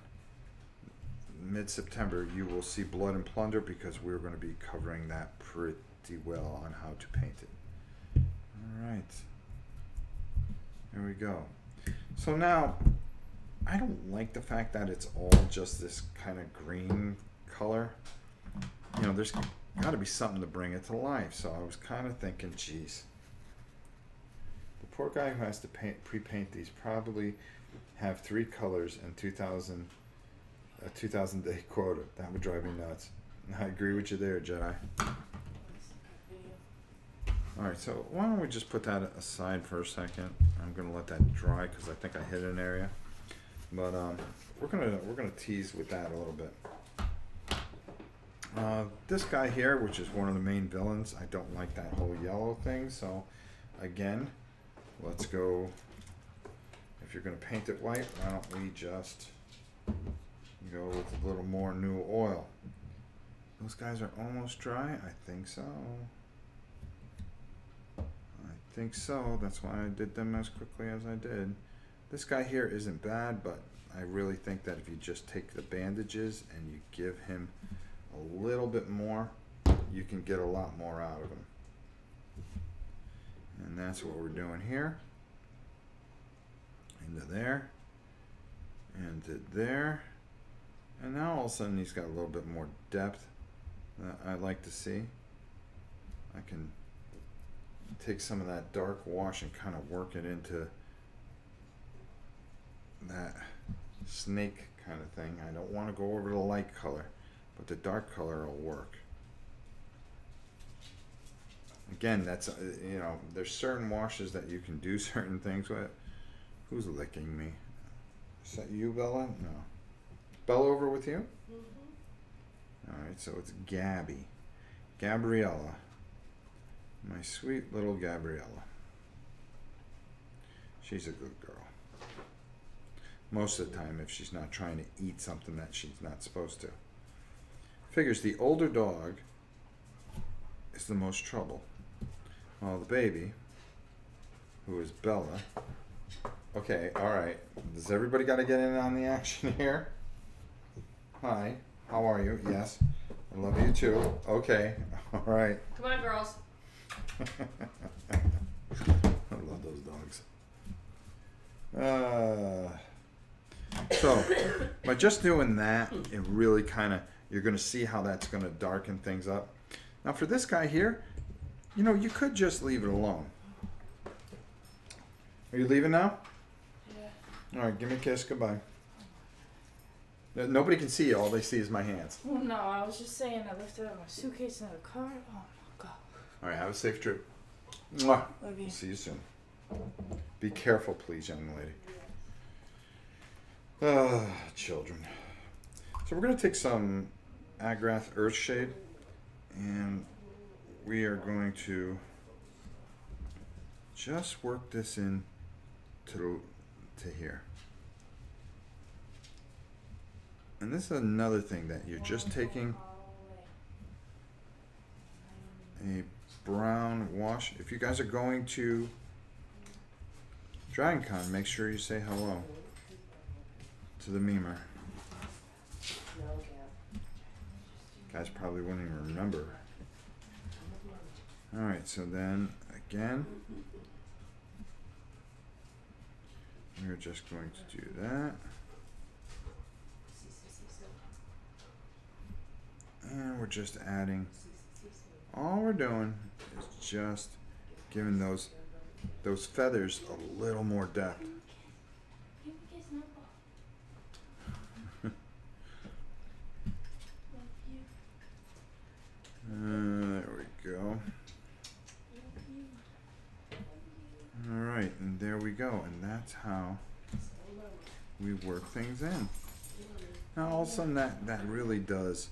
mid-September, you will see Blood and Plunder, because we're going to be covering that pretty well on how to paint it. Alright. There we go. So now, I don't like the fact that it's all just this kind of green color. You know, there's got to be something to bring it to life. So I was kind of thinking, geez, the poor guy who has to pre-paint these probably have 3 colors and 2,000 day quota. That would drive me nuts. I agree with you there, Jedi. Alright, so why don't we just put that aside for a second. I'm gonna let that dry because I think I hit an area. But we're gonna tease with that a little bit. This guy here, which is one of the main villains, I don't like that whole yellow thing, so again, let's go. If you're gonna paint it white, why don't we just go with a little more new oil. Those guys are almost dry. I think so. I think so. That's why I did them as quickly as I did. This guy here isn't bad, but I really think that if you just take the bandages and you give him a little bit more, you can get a lot more out of him. And that's what we're doing here. Into there. Into there. And now all of a sudden he's got a little bit more depth that I like to see. I can take some of that dark wash and kind of work it into that snake kind of thing. I don't want to go over the light color, but the dark color will work. Again, that's, you know, there's certain washes that you can do certain things with. Who's licking me? Is that you, Bella? No. Bella over with you? Mm-hmm. Alright, so it's Gabby. Gabriella. My sweet little Gabriella. She's a good girl. Most of the time, if she's not trying to eat something that she's not supposed to. Figures the older dog is the most trouble. While the baby, who is Bella, Okay, all right. Does everybody got to get in on the action here? Hi, how are you? Yes, I love you too. Okay, all right.
Come on, girls.
I love those dogs. So, by just doing that, it really kind of, you're going to see how that's going to darken things up. Now, for this guy here, you know, you could just leave it alone. Are you leaving now?
Yeah.
All right, give me a kiss. Goodbye. Nobody can see you. All they see is my hands.
Oh, no, I was just saying I lifted up my suitcase in the car. Oh, my God.
All right, have a safe trip. Mwah.
Love you.
See you soon. Be careful, please, young lady. Children. So we're going to take some Agrath Earthshade, and we are going to just work this in to here. And this is another thing that you're just taking a brown wash. If you guys are going to Dragon Con, make sure you say hello to the memer. Guys probably wouldn't even remember. Alright, so then again, we're just going to do that. And we're just adding, all we're doing is just giving those feathers a little more depth. There we go. Alright, and there we go. And that's how we work things in. Now all of a sudden that really does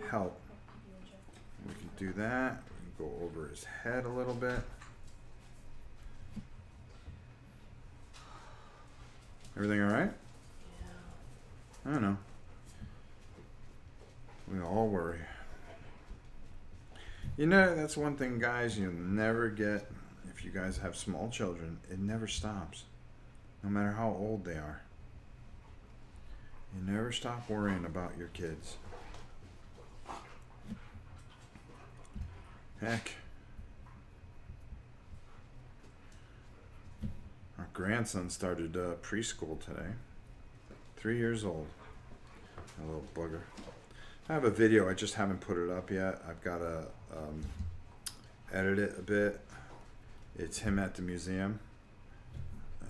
help. We can do that. We can go over his head a little bit. Everything alright? Yeah. I don't know. We all worry. You know, that's one thing, guys, you'll never get, if you guys have small children, it never stops. No matter how old they are. You never stop worrying about your kids. Heck. Our grandson started preschool today. 3 years old. A little bugger. I have a video, I just haven't put it up yet. I've got to edit it a bit. It's him at the museum.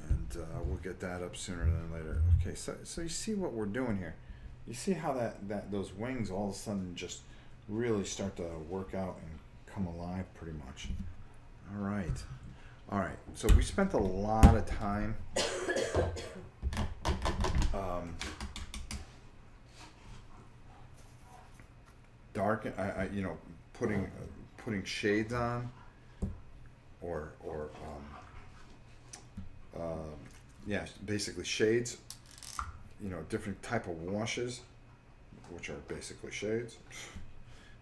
And we'll get that up sooner than later. Okay, so you see what we're doing here. You see how those wings all of a sudden just really start to work out and come alive pretty much. All right, so we spent a lot of time you know, putting shades on, or yeah, basically shades, you know, different type of washes, which are basically shades.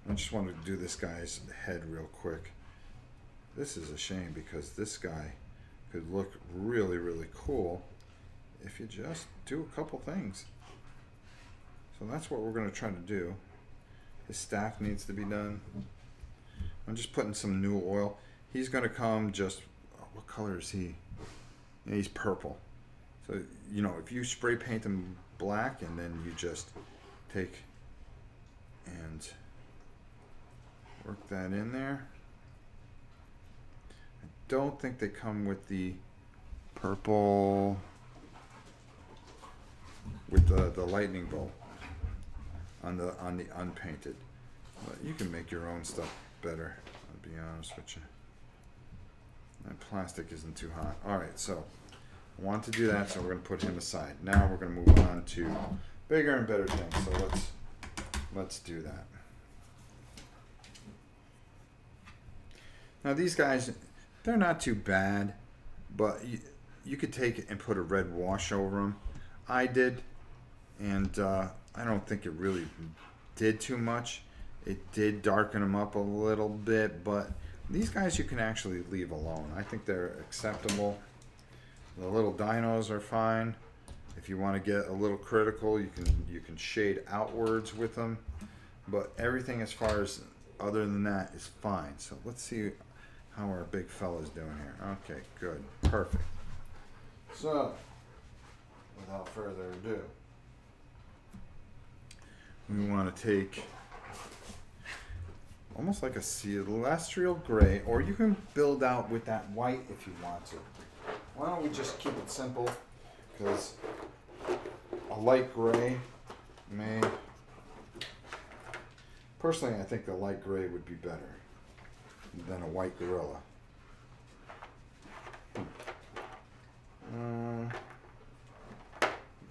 I just wanted to do this guy's head real quick. This is a shame because this guy could look really, really cool if you just do a couple things. So that's what we're going to try to do. His staff needs to be done. I'm just putting some new oil. He's going to come just, what color is he? Yeah, he's purple. So, you know, if you spray paint him black and then you just take and work that in there. I don't think they come with the purple, with the lightning bolt on the unpainted. But you can make your own stuff better, I'll be honest with you. That plastic isn't too hot. Alright, so I want to do that, so we're going to put him aside. Now we're going to move on to bigger and better things. So let's do that. Now these guys, they're not too bad, but you could take it and put a red wash over them. I did, and I don't think it really did too much. It did darken them up a little bit, but these guys you can actually leave alone. I think they're acceptable. The little dinos are fine. If you want to get a little critical, you can shade outwards with them. But everything as far as other than that is fine. So let's see how our big fella's doing here. Okay, good. Perfect. So, without further ado, we want to take almost like a celestial gray, or you can build out with that white if you want to. Why don't we just keep it simple? Because a light gray may... Personally, I think the light gray would be better than a white gorilla. You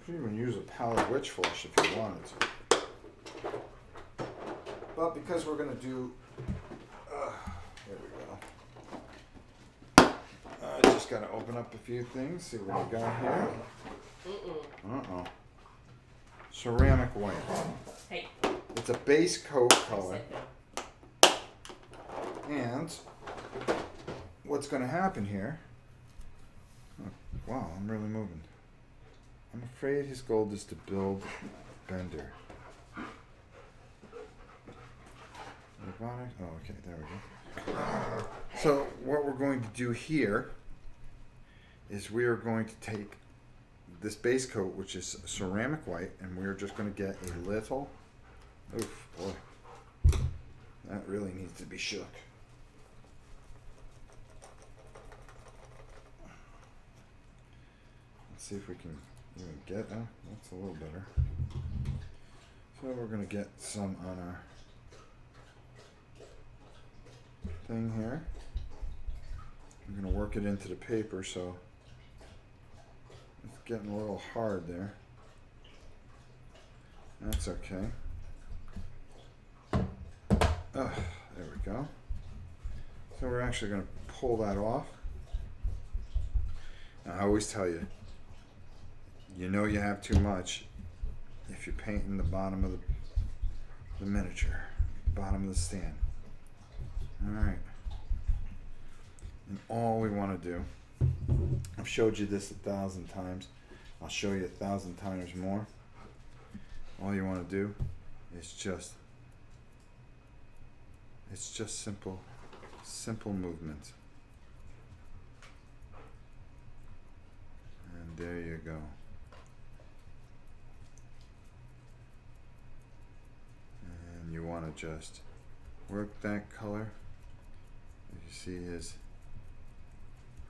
could even use a palette witch flush if you wanted to. But because we're going to do... here we go. I just got to open up a few things, see what we got here. Uh-oh. Ceramic white.
Hey.
It's a base coat color. And what's going to happen here... Oh, wow, I'm really moving. I'm afraid his goal is to build Bender. Oh, okay, there we go. So what we're going to do here is we are going to take this base coat, which is ceramic white, and we're just going to get a little... Oof, boy. That really needs to be shook. Let's see if we can even get... Oh, that's a little better. So we're going to get some on our thing here. I'm going to work it into the paper, so it's getting a little hard there. That's okay. There we go. So we're actually going to pull that off. Now, I always tell you, you know you have too much if you're painting the bottom of the miniature, bottom of the stand. Alright. And all we want to do, I've showed you this 1,000 times, I'll show you 1,000 times more. All you want to do is just simple movement. And there you go. And you want to just work that color. You see his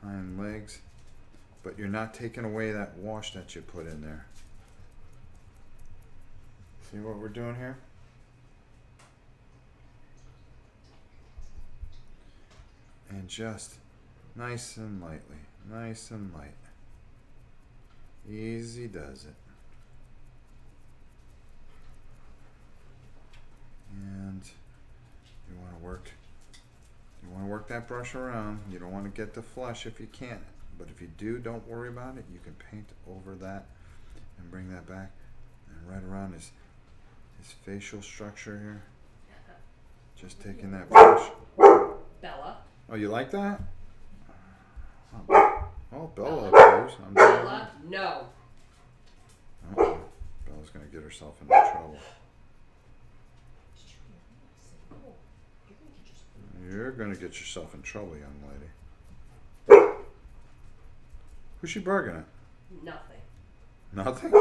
hind legs, but you're not taking away that wash that you put in there. See what we're doing here? And just nice and lightly, nice and light. Easy does it. And you want to work that brush around. You don't want to get the flush if you can't, but if you do, don't worry about it. You can paint over that and bring that back and right around his facial structure here. Just taking that brush.
Bella.
Oh, you like that? Oh, Bella approves.
Bella, no.
Uh-oh. Bella's gonna get herself into trouble. You're gonna get yourself in trouble, young lady. Who's she bargaining at?
Nothing.
Nothing?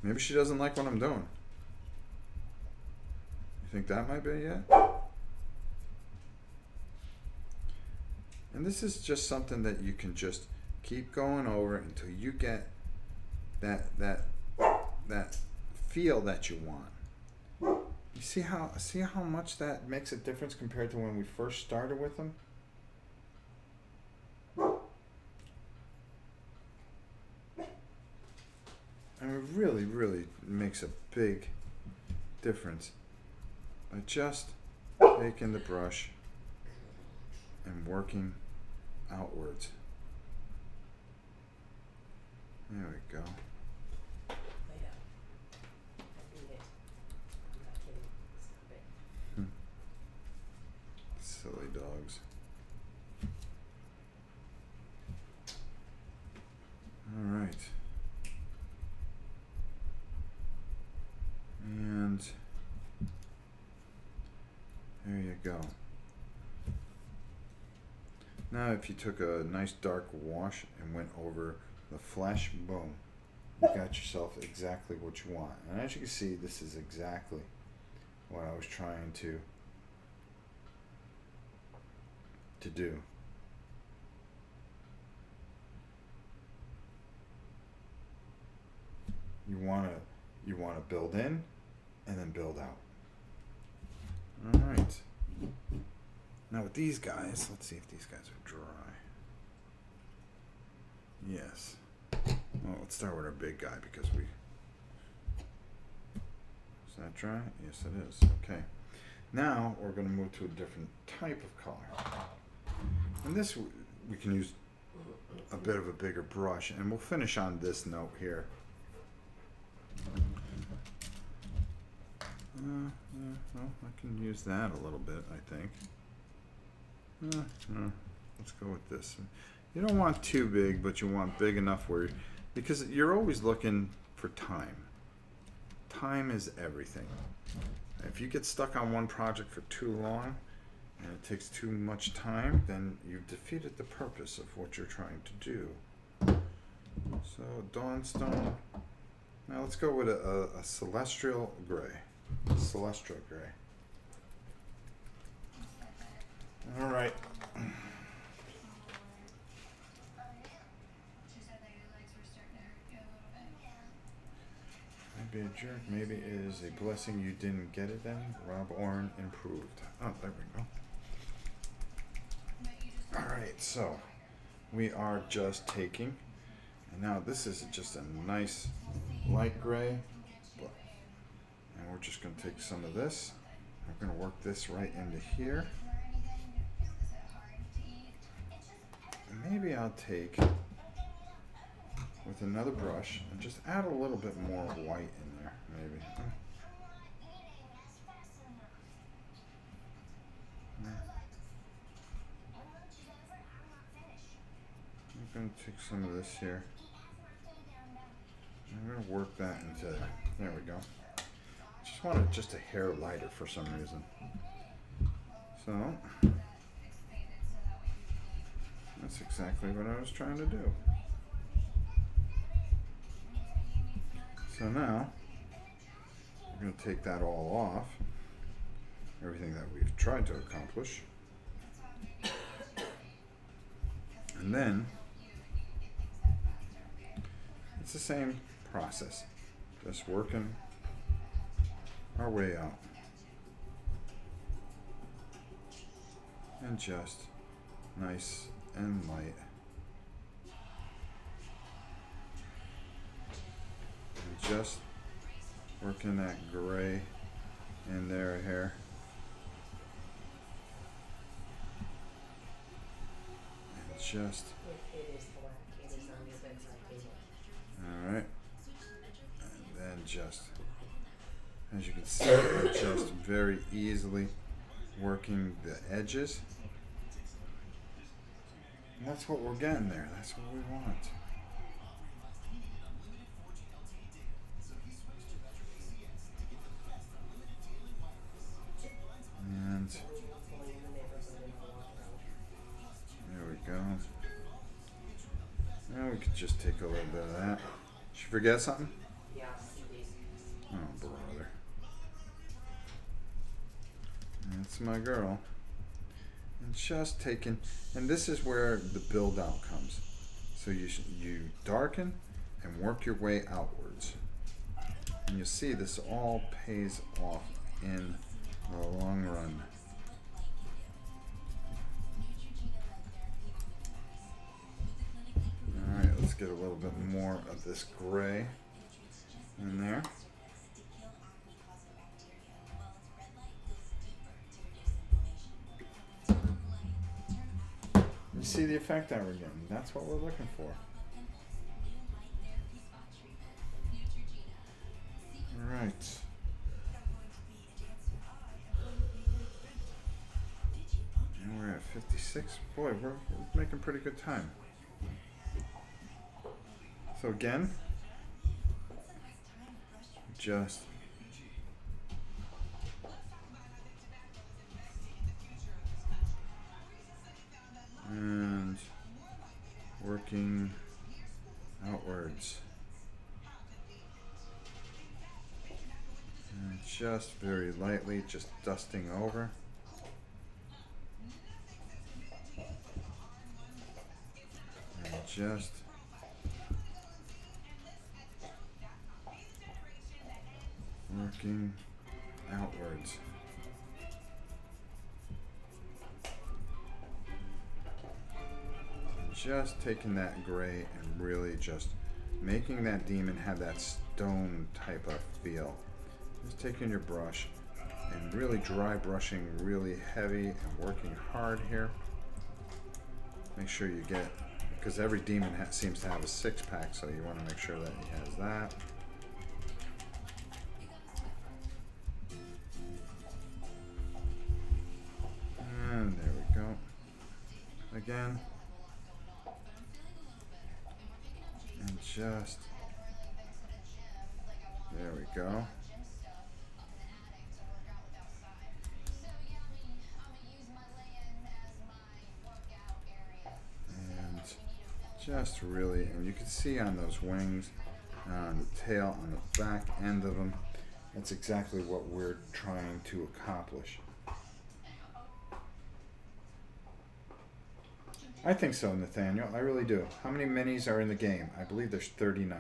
Maybe she doesn't like what I'm doing. You think that might be it? And this is just something that you can just keep going over until you get that feel that you want. You see how much that makes a difference compared to when we first started with them? And it really, really makes a big difference by just taking the brush and working outwards. There we go.
Lay down. I need it. I'm not kidding. Stop it.
Silly dogs. go. Now if you took a nice dark wash and went over the flesh, boom, you got yourself exactly what you want. And as you can see, this is exactly what I was trying to do. You want to build in and then build out. All right. Now with these guys, let's see if these guys are dry. Yes. Well, let's start with our big guy because we... Is that dry? Yes, it is. Okay. Now we're going to move to a different type of color. And this, we can use a bit of a bigger brush, and we'll finish on this note here. Yeah, well, I can use that a little bit, I think. Let's go with this. You don't want too big, but you want big enough where, because you're always looking for time. Time is everything. If you get stuck on one project for too long and it takes too much time, then you've defeated the purpose of what you're trying to do. So Dawnstone. Now let's go with a celestial gray. Celestial gray. All right. Maybe a jerk. Maybe it is a blessing you didn't get it then. Rob Orrin improved. Oh, there we go. All right, so we are just taking, and now this is just a nice light gray, and we're just going to take some of this. We're going to work this right into here. And maybe I'll take with another brush and just add a little bit more white in there, maybe. I'm going to take some of this here. I'm going to work that into there. There we go. Just want it just a hair lighter for some reason. So that's exactly what I was trying to do. So now we're going to take that all off, everything that we've tried to accomplish, and then it's the same process, just working our way out, and just nice and light. Just working that gray in there here. And just. Alright. And then just, as you can see, I'm just very easily working the edges. And that's what we're getting there. That's what we want. And there we go. Now we could just take a little bit of that. Did you forget something?
Yeah.
Oh, brother. That's my girl. And just taking, and this is where the build out comes. So you darken and work your way outwards. And you see this all pays off in the long run. Alright, let's get a little bit more of this gray in there. You see the effect that we're getting? That's what we're looking for. Alright. And we're at 56. Boy, we're making pretty good time. So again, just just very lightly, just dusting over. And just working outwards. And just taking that gray and really just making that demon have that stone type of feel. Just taking your brush and really dry brushing really heavy and working hard here. Make sure you get, because every demon seems to have a 6-pack, so you want to make sure that he has that. And there we go. Again. And just, there we go. And just really, and you can see on those wings, on the tail, on the back end of them, that's exactly what we're trying to accomplish. I think so, Nathaniel. I really do. How many minis are in the game? I believe there's 39.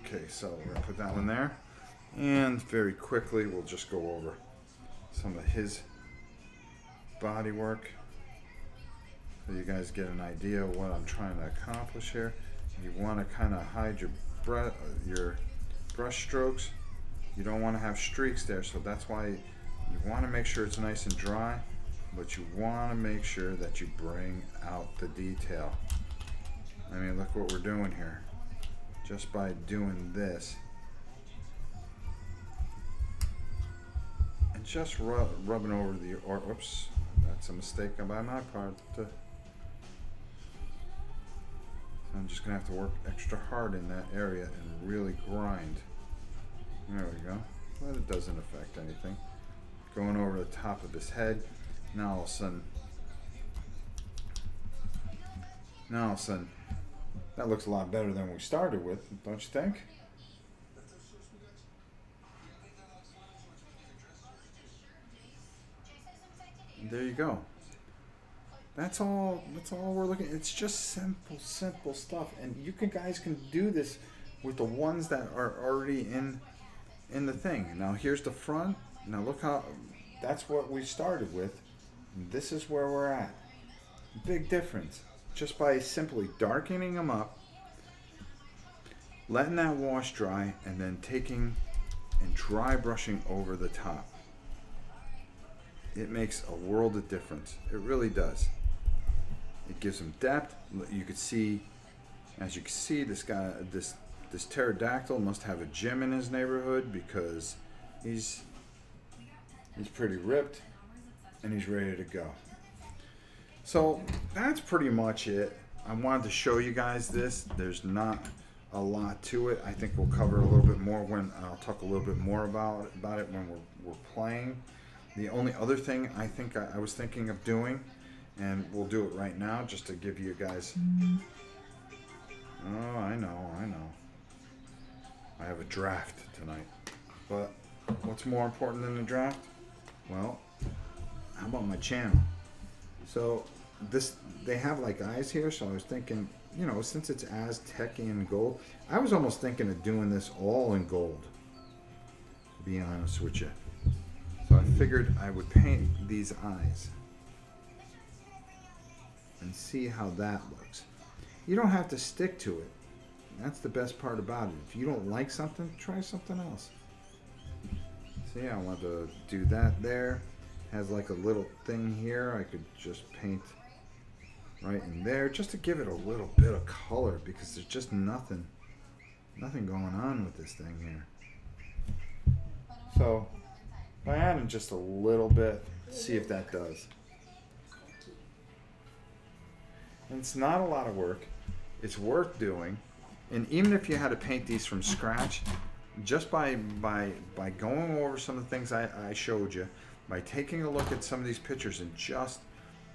Okay, so we're going to put that one there. And very quickly, we'll just go over some of his body work so you guys get an idea of what I'm trying to accomplish here. You want to kind of hide your brush strokes. You don't want to have streaks there, so that's why you want to make sure it's nice and dry, but you want to make sure that you bring out the detail. I mean, look what we're doing here. Just by doing this. And just rubbing over the, oops, that's a mistake by my part. I'm just going to have to work extra hard in that area and really grind. There we go. But it doesn't affect anything. Going over the top of his head. Now all of a sudden, that looks a lot better than we started with, don't you think? And there you go. That's all we're looking at. It's just simple stuff. And you guys can do this with the ones that are already in the thing. Now here's the front. Now look how, that's what we started with. This is where we're at. Big difference. Just by simply darkening them up, letting that wash dry, and then taking and dry brushing over the top. It makes a world of difference. It really does. It gives them depth. You could see, as you can see, this guy, this pterodactyl must have a gym in his neighborhood because he's pretty ripped and he's ready to go. So that's pretty much it. I wanted to show you guys this. There's not a lot to it. I think we'll cover a little bit more when I'll talk a little bit more about it when we're playing. The only other thing I think I was thinking of doing, and we'll do it right now just to give you guys. Oh, I know. I have a draft tonight. But what's more important than the draft? Well, how about my channel? So they have like eyes here, so I was thinking, you know, since it's Aztec in gold, I was almost thinking of doing this all in gold, to be honest with you. So I figured I would paint these eyes and see how that looks. You don't have to stick to it. That's the best part about it. If you don't like something, try something else. See, I want to do that there. Has like a little thing here. I could just paint right in there just to give it a little bit of color because there's just nothing going on with this thing here. So by adding just a little bit, see if that does. And it's not a lot of work. It's worth doing. And even if you had to paint these from scratch, just by going over some of the things I showed you, by taking a look at some of these pictures and just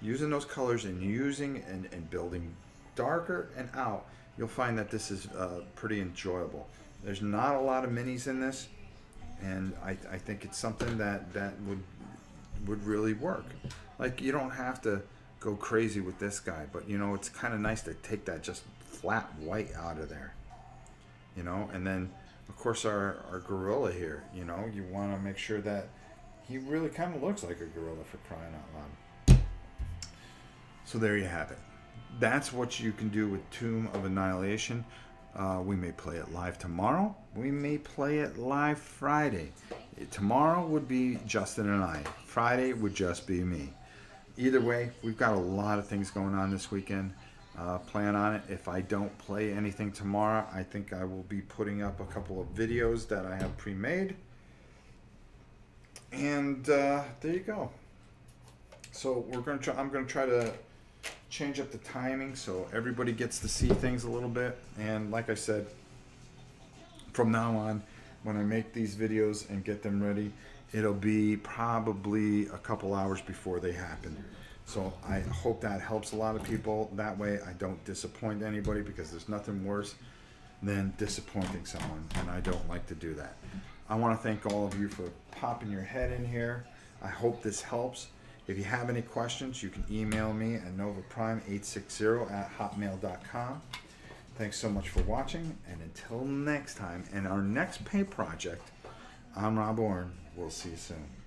using those colors and using and building darker and out, you'll find that this is pretty enjoyable. There's not a lot of minis in this, and I think it's something that would really work. Like, you don't have to go crazy with this guy, but you know, it's kind of nice to take that just flat white out of there, you know. And then of course our gorilla here, you know, you want to make sure that he really kind of looks like a gorilla, for crying out loud. So there you have it. That's what you can do with Tomb of Annihilation. We may play it live tomorrow. We may play it live Friday. Tomorrow would be Justin and I. Friday would just be me. Either way, we've got a lot of things going on this weekend. Plan on it. If I don't play anything tomorrow, I think I will be putting up a couple of videos that I have pre-made. And there you go. So I'm going to try to change up the timing so everybody gets to see things a little bit. And like I said, from now on, when I make these videos and get them ready, it'll be probably a couple hours before they happen. So I hope that helps a lot of people. That way I don't disappoint anybody, because there's nothing worse than disappointing someone, and I don't like to do that. I want to thank all of you for popping your head in here. I hope this helps. If you have any questions, you can email me at novaprime860@hotmail.com. Thanks so much for watching, and until next time, and our next paint project, I'm Rob Orn. We'll see you soon.